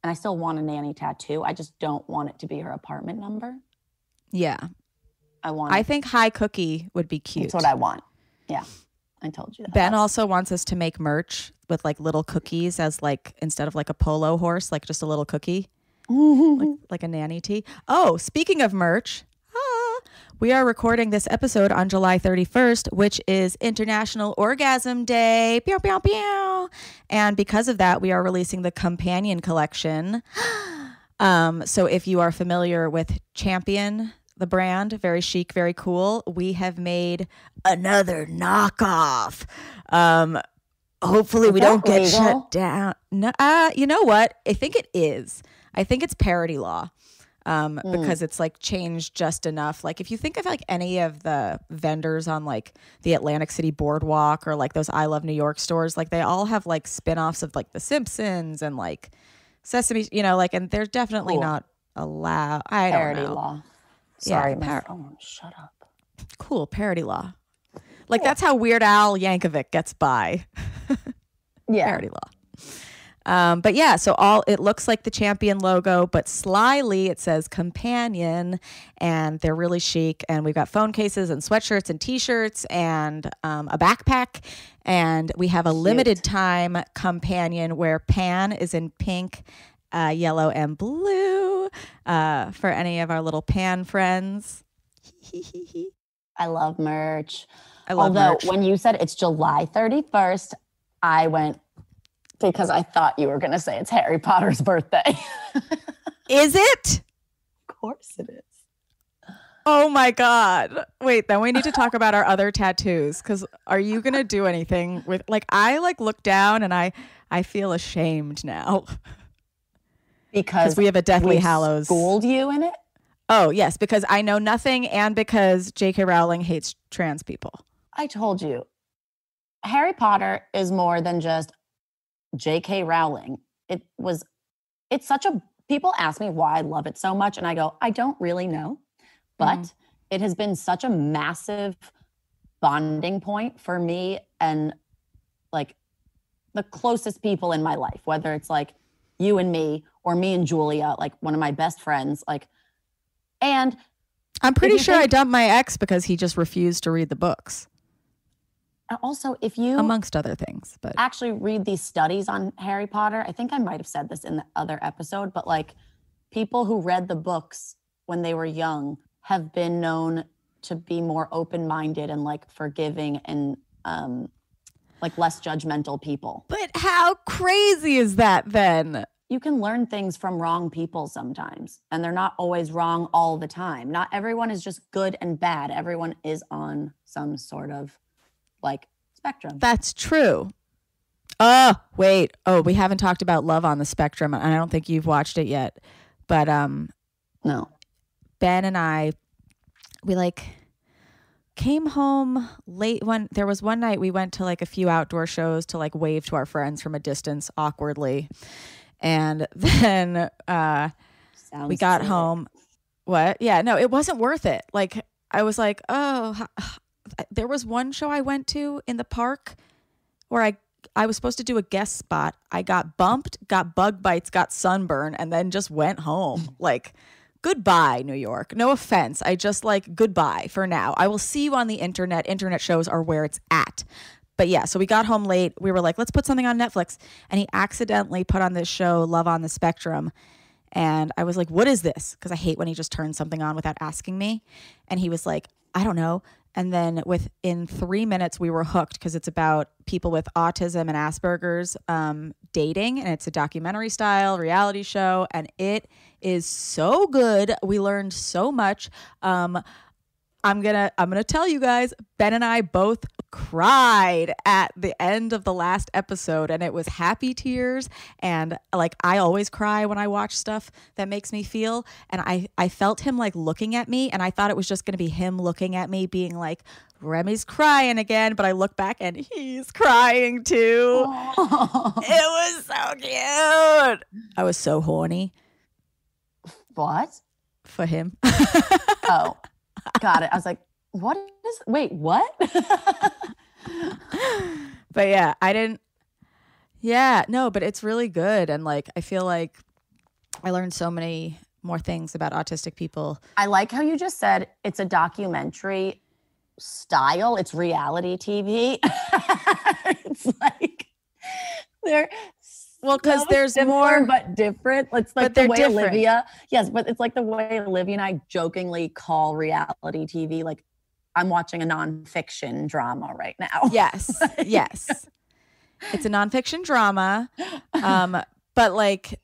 I still want a Nanny tattoo. I just don't want it to be her apartment number. Yeah. I think High Cookie would be cute. That's what I want. Yeah. I told you that. Ben also wants us to make merch with like little cookies as like instead of like a polo horse, like just a little cookie. like a Nanny tee. Oh, speaking of merch, we are recording this episode on July 31st, which is International Orgasm Day. Pew, pew, pew. And because of that, we are releasing the Companion Collection. So if you are familiar with Champion, the brand, very chic, very cool. We have made another knockoff. Hopefully we don't get shut down. No, you know what? I think it is. I think it's parody law. Because it's like changed just enough. Like if you think of like any of the vendors on like the Atlantic City Boardwalk or like those I Love New York stores, like they all have like spin-offs of like The Simpsons and like Sesame, like, and they're definitely not allowed. I don't know. Parody law. Sorry, yeah, shut up. Cool, parody law. Like that's how Weird Al Yankovic gets by. Yeah. Parody law. But yeah, so it looks like the Champion logo, but slyly it says Companion, and they're really chic. And we've got phone cases and sweatshirts and T-shirts and a backpack, and we have a limited time Companion where Pan is in pink, yellow, and blue. For any of our little Pan friends. I love merch. Although when you said it's July 31st, I went. Because I thought you were going to say it's Harry Potter's birthday. Is it? Of course it is. Oh my God. Wait, then we need to talk about our other tattoos. Because are you going to do anything with, like, I like look down and I feel ashamed now. Because we have a Deathly Hallows. Schooled you in it? Oh, yes. Because I know nothing and because J.K. Rowling hates trans people. I told you. Harry Potter is more than just J.K. Rowling. It's such a, people ask me why I love it so much, and I go, I don't really know, but it has been such a massive bonding point for me and like the closest people in my life, whether it's like you and me or me and Julia, like one of my best friends, like, and I'm pretty sure I dumped my ex because he just refused to read the books. Also, if you, amongst other things, but actually read these studies on Harry Potter, I think I might have said this in the other episode, but like people who read the books when they were young have been known to be more open-minded and like forgiving and like less judgmental people. But how crazy is that then? You can learn things from wrong people sometimes, and they're not always wrong all the time. Not everyone is just good and bad. Everyone is on some sort of like spectrum. That's true. Oh, wait. Oh, we haven't talked about Love on the Spectrum, and I don't think you've watched it yet. But no. Ben and I, we like came home late. There was one night we went to like a few outdoor shows to like wave to our friends from a distance awkwardly. And then we got home. What? Yeah, no, it wasn't worth it. Like I was like, oh, there was one show I went to in the park where I was supposed to do a guest spot. I got bumped, got bug bites, got sunburn, and then just went home. Like, goodbye, New York. No offense. I just like goodbye for now. I will see you on the internet. Internet shows are where it's at. But yeah, so we got home late. We were like, let's put something on Netflix. And he accidentally put on this show, Love on the Spectrum. And I was like, what is this? Because I hate when he just turns something on without asking me. And he was like, I don't know. And then within 3 minutes, we were hooked because it's about people with autism and Asperger's dating. And it's a documentary style reality show. And it is so good. We learned so much. I'm gonna tell you guys, Ben and I both cried at the end of the last episode, and it was happy tears. And like I always cry when I watch stuff that makes me feel. And I felt him like looking at me, and I thought it was just gonna be him looking at me being like, Remy's crying again, but I look back and he's crying too. Oh. It was so cute. I was so horny. What? For him. Oh. Got it. I was like, what? But but it's really good. And like, I feel like I learned so many more things about autistic people. I like how you just said it's a documentary style. It's reality TV. It's like they're because there's more, but different. It's like the way different. Olivia. Yes, but it's like the way Olivia and I jokingly call reality TV. Like I'm watching a nonfiction drama right now. Yes, yes. It's a nonfiction drama, but like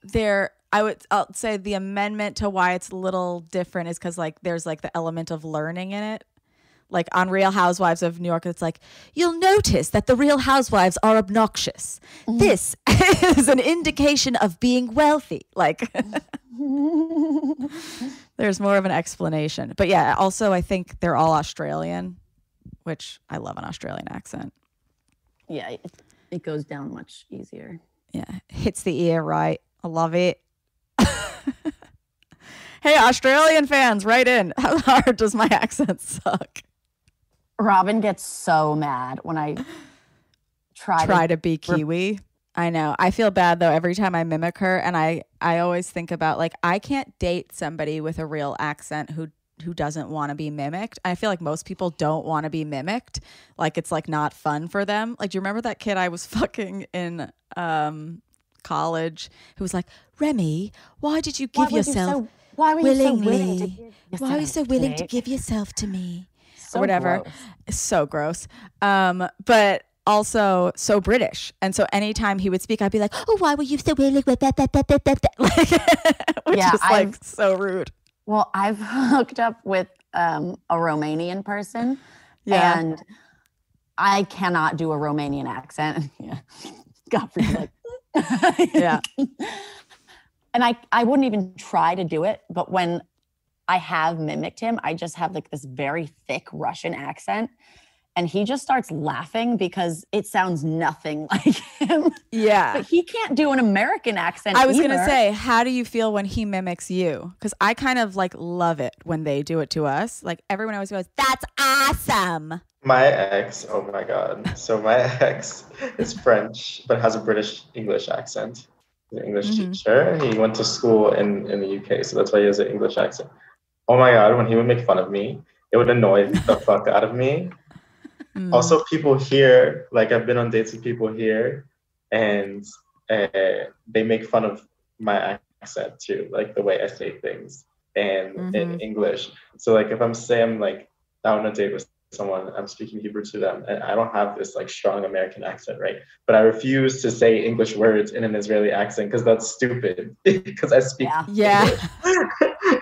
I'll say the amendment to why it's a little different is because like there's like the element of learning in it. Like on Real Housewives of New York, it's like, you'll notice that the Real Housewives are obnoxious. This is an indication of being wealthy. Like, there's more of an explanation. But yeah, also I think they're all Australian, which I love an Australian accent. Yeah, it goes down much easier. Yeah, hits the ear right. I love it. Hey, Australian fans, write in. How hard does my accent suck? Robin gets so mad when I try to be Kiwi. I know. I feel bad though every time I mimic her, and I always think about like I can't date somebody with a real accent who doesn't want to be mimicked. I feel like most people don't want to be mimicked. Like it's like not fun for them. Like, do you remember that kid I was fucking in college who was like, Remy, why did you give yourself why were you so willing to willingly? give Why are you so willing to yourself give yourself to me? So Or whatever. gross. It's so gross. But also so British. And so anytime he would speak, I'd be like, oh, why were you so willing? Like, which Yeah, is like so rude. Well, I've hooked up with a Romanian person, Yeah. and I cannot do a Romanian accent. Yeah, God forbid. Yeah. And I wouldn't even try to do it, but when I have mimicked him, I just have like this very thick Russian accent, and he just starts laughing because it sounds nothing like him. Yeah. But he can't do an American accent I was going to either. say, how do you feel when he mimics you? Because I kind of like love it when they do it to us. Like everyone always goes, that's awesome. My ex, oh my God. So my ex is French, but has a British English accent. He's an English teacher. He went to school in the UK, so that's why he has an English accent. Oh my God, when he would make fun of me, it would annoy the fuck out of me. Also, people here, like I've been on dates with people here, and they make fun of my accent too, like the way I say things and in English. So like if I'm like out on a date with someone, I'm speaking Hebrew to them, and I don't have this like strong American accent, right? But I refuse to say English words in an Israeli accent because that's stupid. Because I speak Yeah.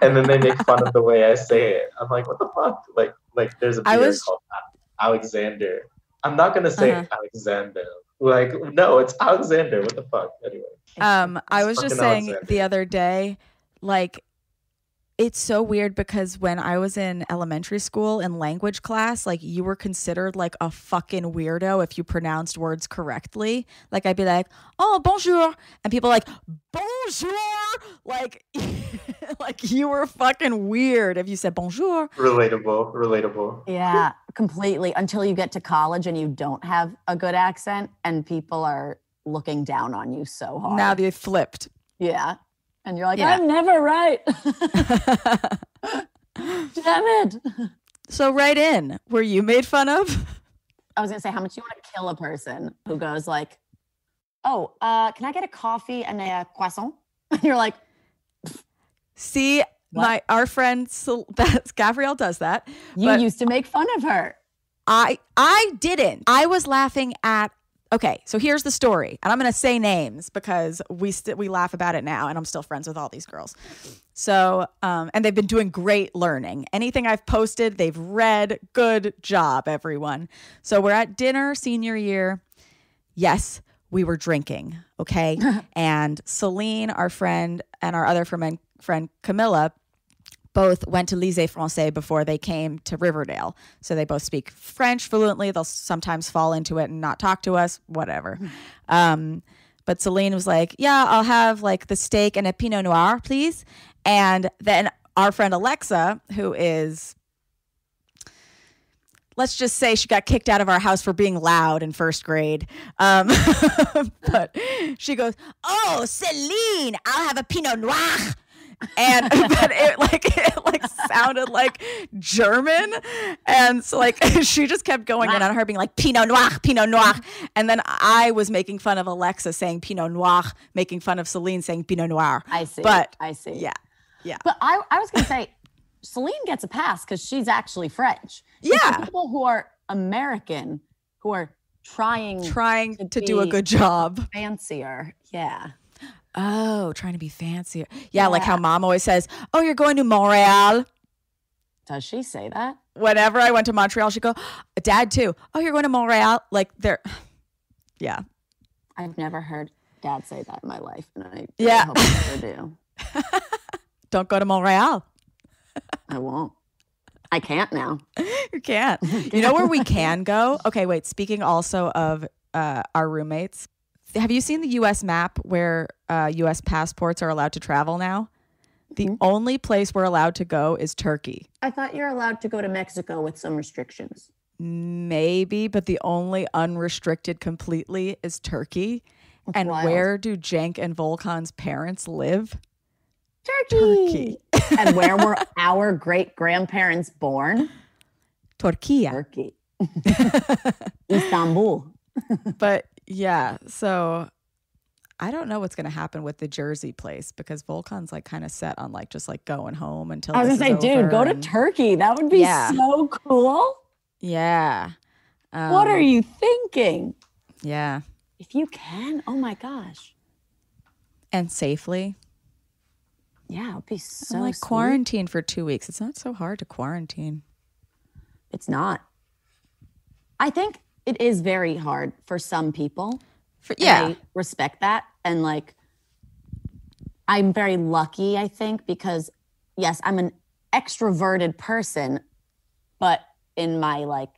and then they make fun of the way I say it. I'm like, what the fuck? Like there's a beer called Alexander. I'm not gonna say Alexander. Like, no, it's Alexander. What the fuck? Anyway. I was just fucking saying Alexander. the other day, like, it's so weird because when I was in elementary school in language class, like you were considered like a fucking weirdo if you pronounced words correctly. Like I'd be like, oh, bonjour. And people like, bonjour. Like, like you were fucking weird if you said bonjour. Relatable. Yeah, completely. Until you get to college and you don't have a good accent and people are looking down on you so hard. Now they flipped. Yeah. And you're like, Yeah. I'm never right. Damn it. So right in, were you made fun of? I was going to say, how much you want to kill a person who goes like, oh, can I get a coffee and a croissant? And you're like, See, What? our friend, Gabrielle does that. you But used to make fun of her. I didn't. I was laughing at. Okay, so here's the story, and I'm gonna say names because we laugh about it now, and I'm still friends with all these girls. So, and they've been doing great learning. Anything I've posted, they've read. Good job, everyone. So we're at dinner, senior year. Yes, we were drinking. Okay, and Celine, our friend, and our other friend Camilla, both went to Lycée Français before they came to Riverdale. So they both speak French fluently. They'll sometimes fall into it and not talk to us, whatever. But Celine was like, yeah, I'll have like the steak and a Pinot Noir, please. And then our friend Alexa, who is, let's just say she got kicked out of our house for being loud in first grade. But she goes, oh, Celine, I'll have a Pinot Noir. And but it sounded like German, and so like she just kept going in on her being like Pinot Noir, and then I was making fun of Alexa saying Pinot Noir, making fun of Celine saying Pinot Noir. I see. But I see. Yeah. But I was going to say, Celine gets a pass because she's actually French. It's Yeah. the people who are American, who are trying to do a be good job. fancier. Yeah. Oh, trying to be fancier. Yeah, like how mom always says, oh, you're going to Montreal. Does she say that? Whenever I went to Montreal, she'd go, Dad too. Oh, you're going to Montreal. Like they're, yeah. I've never heard Dad say that in my life. And I hope I never do. Don't go to Montreal. I won't. I can't now. You can't. You know where we can go? Okay, wait. Speaking also of our roommates, have you seen the U.S. map where U.S. passports are allowed to travel now? The only place we're allowed to go is Turkey. I thought you're allowed to go to Mexico with some restrictions. Maybe, but the only unrestricted completely is Turkey. That's and wild. where do Cenk and Volkan's parents live? Turkey. And where were our great-grandparents born? Turquía. Turkey. Istanbul. But yeah, so I don't know what's going to happen with the Jersey place because Volkan's like kind of set on like just like going home until I was this going to say, is dude, go over to Turkey. That would be so cool. Yeah. What are you thinking? Yeah. If you can, oh my gosh. And safely. Yeah, it'd be so like sweet. quarantine for 2 weeks. It's not so hard to quarantine. It's not. I think it is very hard for some people. I respect that. And like, I'm very lucky, I think, because yes, I'm an extroverted person, but in my like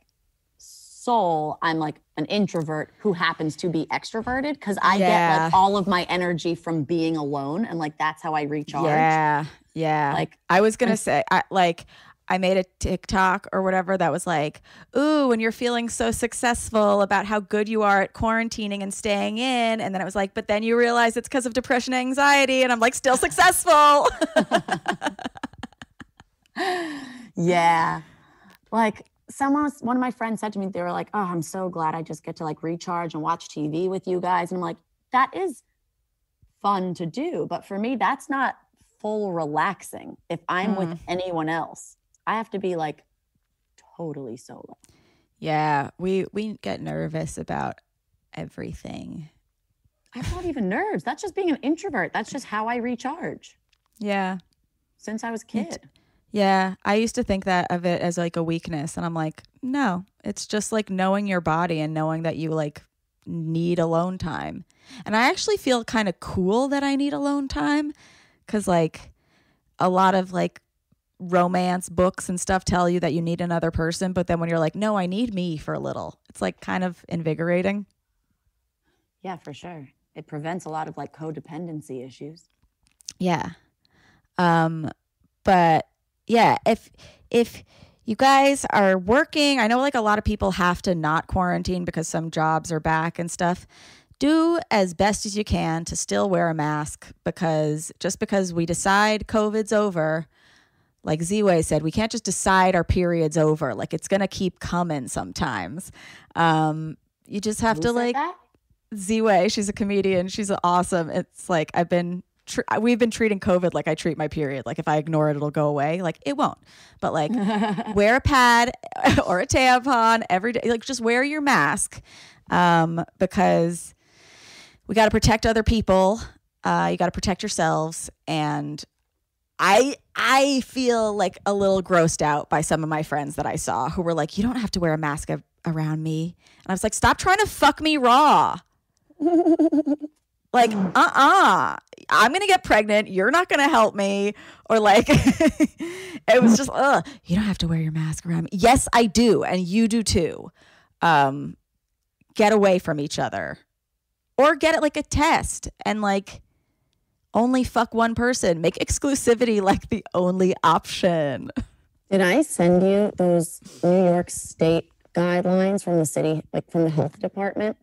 soul, I'm like an introvert who happens to be extroverted because I get like all of my energy from being alone. And like, that's how I recharge. Yeah. Yeah. Like I was going to say, I made a TikTok or whatever that was like, ooh, when you're feeling so successful about how good you are at quarantining and staying in. And then I was like, but then you realize it's because of depression and anxiety. And I'm like, still successful. Yeah. Like one of my friends said to me, they were like, oh, I'm so glad I just get to like recharge and watch TV with you guys. And I'm like, that is fun to do. But for me, that's not full relaxing. If I'm with anyone else, I have to be like totally solo. Yeah, we get nervous about everything. I'm not even nerves. That's just being an introvert. That's just how I recharge. Yeah. Since I was a kid. Yeah, I used to think that of it as like a weakness, and I'm like, no, it's just like knowing your body and knowing that you like need alone time. And I actually feel kind of cool that I need alone time because like a lot of like romance books and stuff tell you that you need another person, but then when you're like, no, I need me for a little, it's like kind of invigorating. Yeah, for sure. It prevents a lot of like codependency issues. Yeah. But yeah, if you guys are working, I know like a lot of people have to not quarantine because some jobs are back and stuff. Do as best as you can to still wear a mask because just because we decide COVID's over, like Z-Way said, we can't just decide our period's over. Like it's going to keep coming sometimes. You just have to like Z-Way. She's a comedian. She's awesome. It's like we've been treating COVID like I treat my period. Like if I ignore it, it'll go away. Like it won't. But like wear a pad or a tampon every day. Like just wear your mask because we got to protect other people. You got to protect yourselves. And I feel like a little grossed out by some of my friends that I saw who were like, you don't have to wear a mask around me. And I was like, stop trying to fuck me raw. Like, I'm going to get pregnant. You're not going to help me. Or like, it was just, you don't have to wear your mask around me. Yes, I do. And you do too. Get away from each other. Or get it like a test and like only fuck one person. Make exclusivity like the only option. Did I send you those New York State guidelines from the city, like from the health department?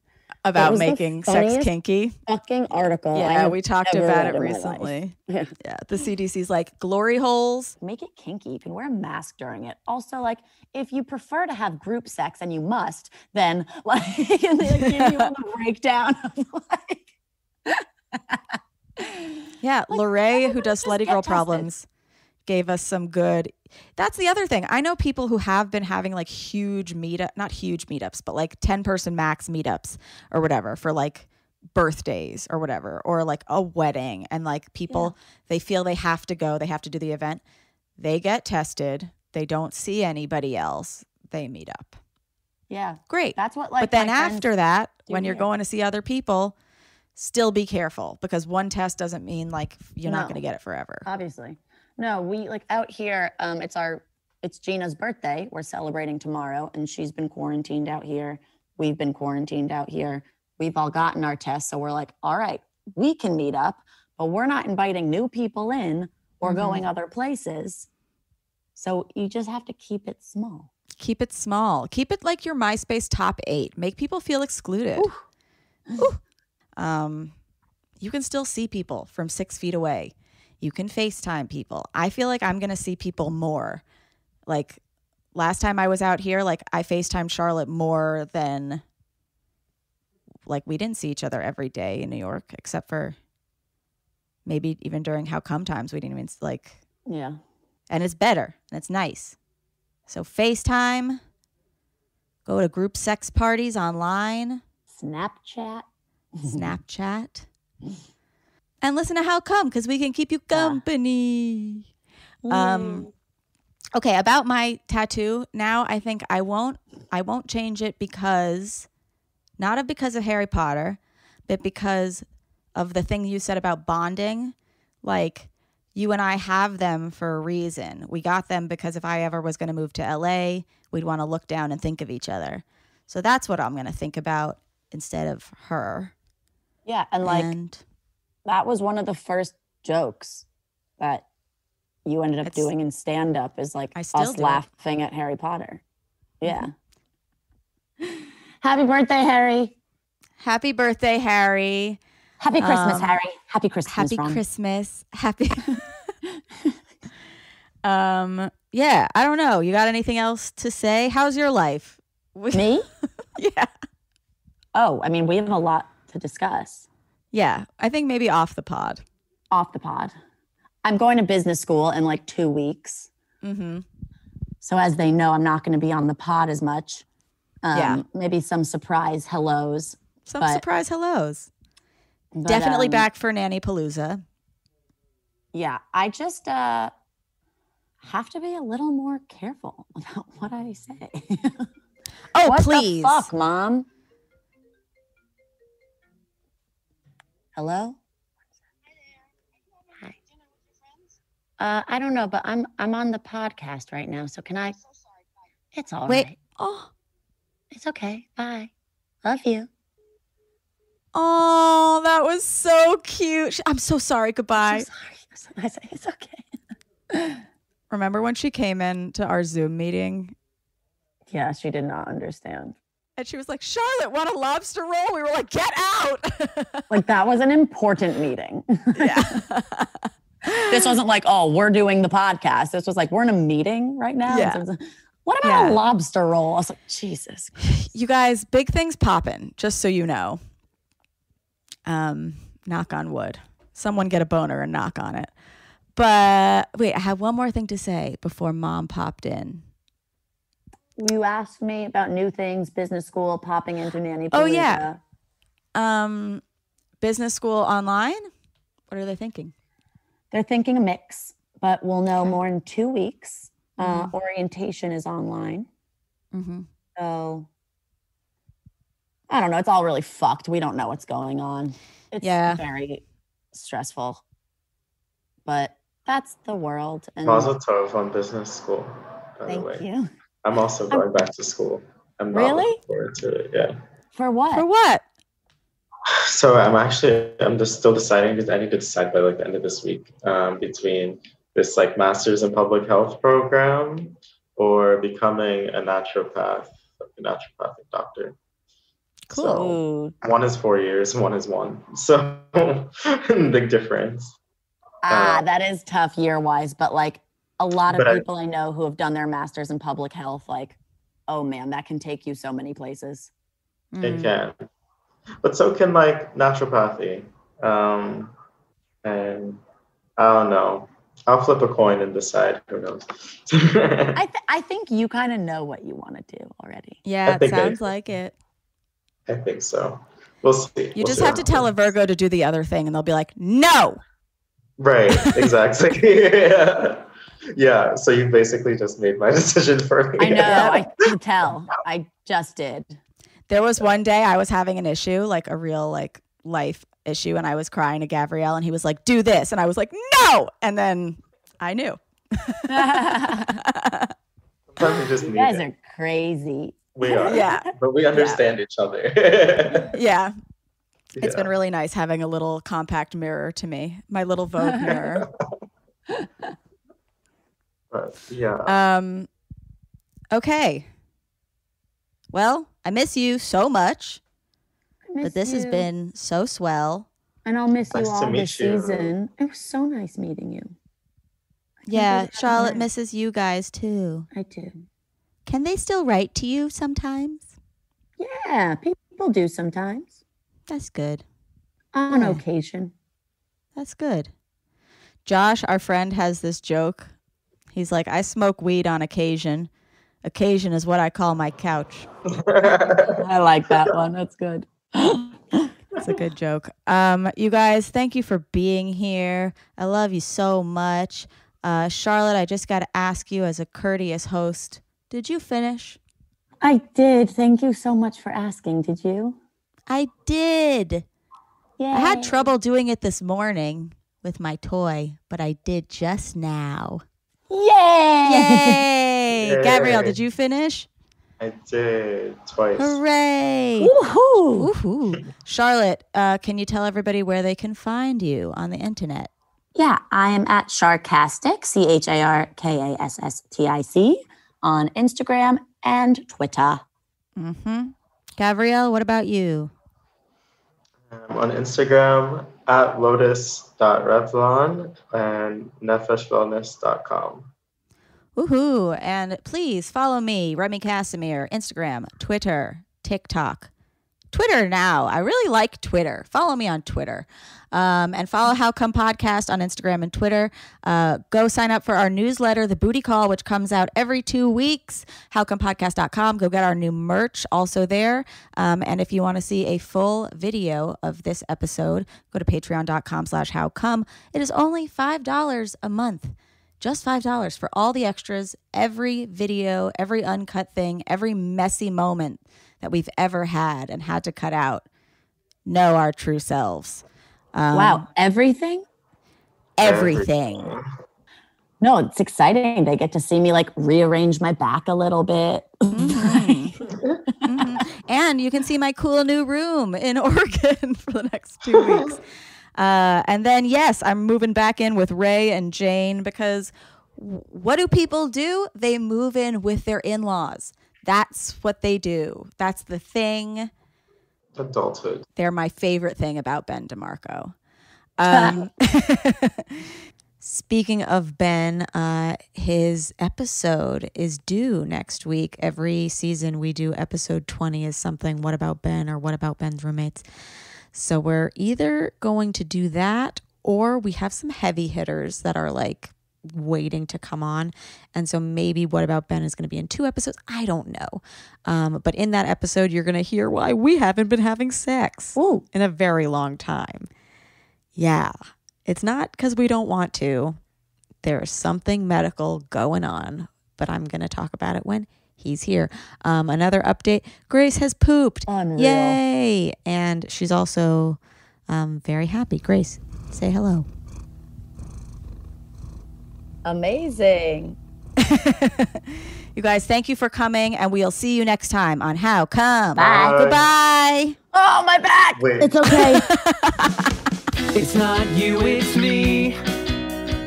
About making sex kinky? Fucking article. Yeah, we talked about it recently. Yeah, the CDC's like glory holes. Make it kinky. You can wear a mask during it. Also, like if you prefer to have group sex and you must, then like and they give you all the breakdown of like. Yeah, like, Lorraine, who does Slutty Girl Problems, gave us some good. That's the other thing. I know people who have been having like huge not huge meetups, but like 10-person max meetups or whatever for like birthdays or whatever, or like a wedding, and like people, they feel they have to go, they have to do the event. They get tested. They don't see anybody else. They meet up. Yeah. Great. That's what like. But then my friends after that, do when you're here. going to see other people, still be careful, because one test doesn't mean like you're not No. going to get it forever. Obviously. No, we like out here, it's Gina's birthday. We're celebrating tomorrow, and she's been quarantined out here. We've been quarantined out here. We've all gotten our tests. So we're like, all right, we can meet up, but we're not inviting new people in or going other places. So you just have to keep it small. Keep it small. Keep it like your MySpace top 8. Make people feel excluded. Ooh. You can still see people from 6 feet away. You can FaceTime people. I feel like I'm going to see people more. Like last time I was out here, like I FaceTimed Charlotte more than, like we didn't see each other every day in New York, except for maybe even during How Come times. We didn't even like, Yeah. and it's better and it's nice. So FaceTime, go to group sex parties online, Snapchat. Snapchat, and listen to How Come, because we can keep you company. Okay, about my tattoo. Now I think I won't change it because of Harry Potter, but because of the thing you said about bonding. Like, you and I have them for a reason. We got them because if I ever was going to move to LA, we'd want to look down and think of each other. So that's what I'm going to think about instead of her. Yeah, and that was one of the first jokes that you ended up doing in stand-up, is like us laughing at Harry Potter. Yeah. Happy birthday, Harry. Happy birthday, Harry. Happy Christmas, Harry. Happy Christmas, Happy Ron. Christmas. Happy. Yeah, I don't know. You got anything else to say? How's your life? Me? Yeah. Oh, I mean, we have a lot to discuss. Yeah, I think maybe off the pod. Off the pod. I'm going to business school in like 2 weeks. Mm-hmm. So as they know, I'm not going to be on the pod as much. Maybe some surprise hellos. Surprise hellos. But, definitely back for Nanny Palooza. Yeah, I just have to be a little more careful about what I say. Oh, what please. What the fuck, Mom? Hello? Hi. I don't know, but I'm on the podcast right now, so can I? So sorry, bye. It's all right. Oh. It's okay. Bye. Love you. Oh, that was so cute. I'm so sorry. Goodbye. I'm so sorry. It's okay. Remember when she came in to our Zoom meeting? Yeah, she did not understand. And she was like, Charlotte, want a lobster roll? We were like, get out. Like, that was an important meeting. Yeah. This wasn't like, oh, we're doing the podcast. This was like, we're in a meeting right now. Yeah. So what about a lobster roll? I was like, Jesus Christ. You guys, big things popping, just so you know. Knock on wood. Someone get a boner and knock on it. But wait, I have one more thing to say before Mom popped in. You asked me about new things, business school, popping into Nanny Palooza. Oh, yeah. Business school online? What are they thinking? They're thinking a mix, but we'll know more in 2 weeks. Orientation is online. Mm-hmm. So, I don't know. It's all really fucked. We don't know what's going on. It's very stressful. But that's the world. And Mazel tov on business school, by the way. Thank you. I'm also going back to school. I'm not Really? looking forward to it. Yeah. For what? For what? So I'm just still deciding, because I need to decide by like the end of this week between this like master's in public health program or becoming a naturopathic doctor. Cool. So one is 4 years, one is 1. So big difference. That is tough year-wise, but like a lot of people I know who have done their master's in public health, like, oh man, that can take you so many places. It can. But so can like naturopathy. And I don't know. I'll flip a coin and decide. Who knows? I think you kind of know what you want to do already. Yeah, it sounds like it. I think so. We'll see. You just have to tell a Virgo to do the other thing, and they'll be like, no. Right, exactly. Yeah, so you basically just made my decision for me. I know, I can tell. I just did. There was one day I was having an issue, like a real like life issue, and I was crying to Gabrielle, and he was like, do this. And I was like, no. And then I knew. Sometimes we just You need guys it. are crazy. We are. Yeah. But we understand each other. Yeah. It's Yeah. been really nice having a little compact mirror to me, my little Vogue mirror. But yeah. Okay. Well, I miss you so much, I but miss this has you. been so swell. And I'll miss you Nice to all meet this you. season. It was so nice meeting you. Yeah, believe that Charlotte happened. misses you guys too. I do. Can they still write to you sometimes? Yeah, people do sometimes. That's good. On Yeah. occasion. That's good. Josh, our friend, has this joke. He's like, I smoke weed on occasion. Occasion is what I call my couch. I like that one. That's good. It's a good joke. You guys, thank you for being here. I love you so much. Charlotte, I just got to ask you as a courteous host, did you finish? I did. Thank you so much for asking. Did you? I did. Yeah. I had trouble doing it this morning with my toy, but I did just now. Yay! Yay! Yay. Gabrielle, did you finish? I did twice. Hooray! Woohoo! Woohoo. Charlotte, can you tell everybody where they can find you on the internet? Yeah, I am at Sharkastic, Charkastic, on Instagram and Twitter. Mm-hmm. Gabrielle, what about you? On Instagram at lotus.revlon and nefeshwellness.com. Woohoo. And please follow me, Remy Kassimir, Instagram, Twitter, TikTok. Twitter now. I really like Twitter. Follow me on Twitter. And follow How Come Podcast on Instagram and Twitter. Go sign up for our newsletter, The Booty Call, which comes out every 2 weeks. HowComePodcast.com. Go get our new merch also there. And if you want to see a full video of this episode, go to patreon.com/howcome. It is only $5 a month. Just $5 for all the extras, every video, every uncut thing, every messy moment that we've ever had and had to cut out. Know our true selves. Wow, everything? Everything. No, it's exciting. They get to see me like rearrange my back a little bit. Mhm. And you can see my cool new room in Oregon for the next 2 weeks. And then, yes, I'm moving back in with Ray and Jane because what do people do? They move in with their in-laws. That's what they do. That's the thing. Adulthood. They're my favorite thing about Ben DeMarco. Speaking of Ben, his episode is due next week. Every season we do episode 20 is something, what about Ben or what about Ben's roommates? So we're either going to do that or we have some heavy hitters that are like waiting to come on. And so maybe What About Ben is going to be in 2 episodes. I don't know. But in that episode, you're going to hear why we haven't been having sex in a very long time. Yeah. It's not because we don't want to. There's something medical going on, but I'm going to talk about it when he's here. Another update. Grace has pooped. Unreal. Yay. And she's also very happy. Grace, say hello. Amazing. You guys, thank you for coming, and we'll see you next time on How Come. Bye. Goodbye. Oh, my back. Wait. It's okay. It's not you, it's me.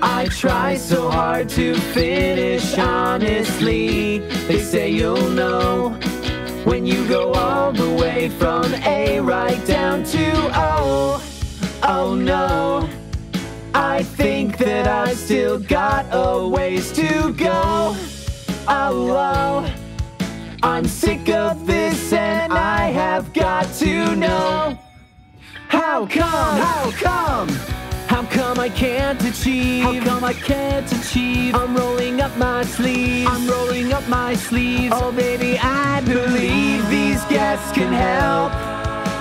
I try so hard to finish honestly. They say you'll know when you go all the way from A right down to O. Oh no, I think that I've still got a ways to go. Oh, I'm sick of this and I have got to know. How come? How come? How come I can't achieve? How come I can't achieve? I'm rolling up my sleeves. I'm rolling up my sleeves. Oh baby, I believe these guests can help.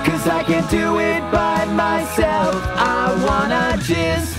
'Cause I can't do it by myself. I wanna jizz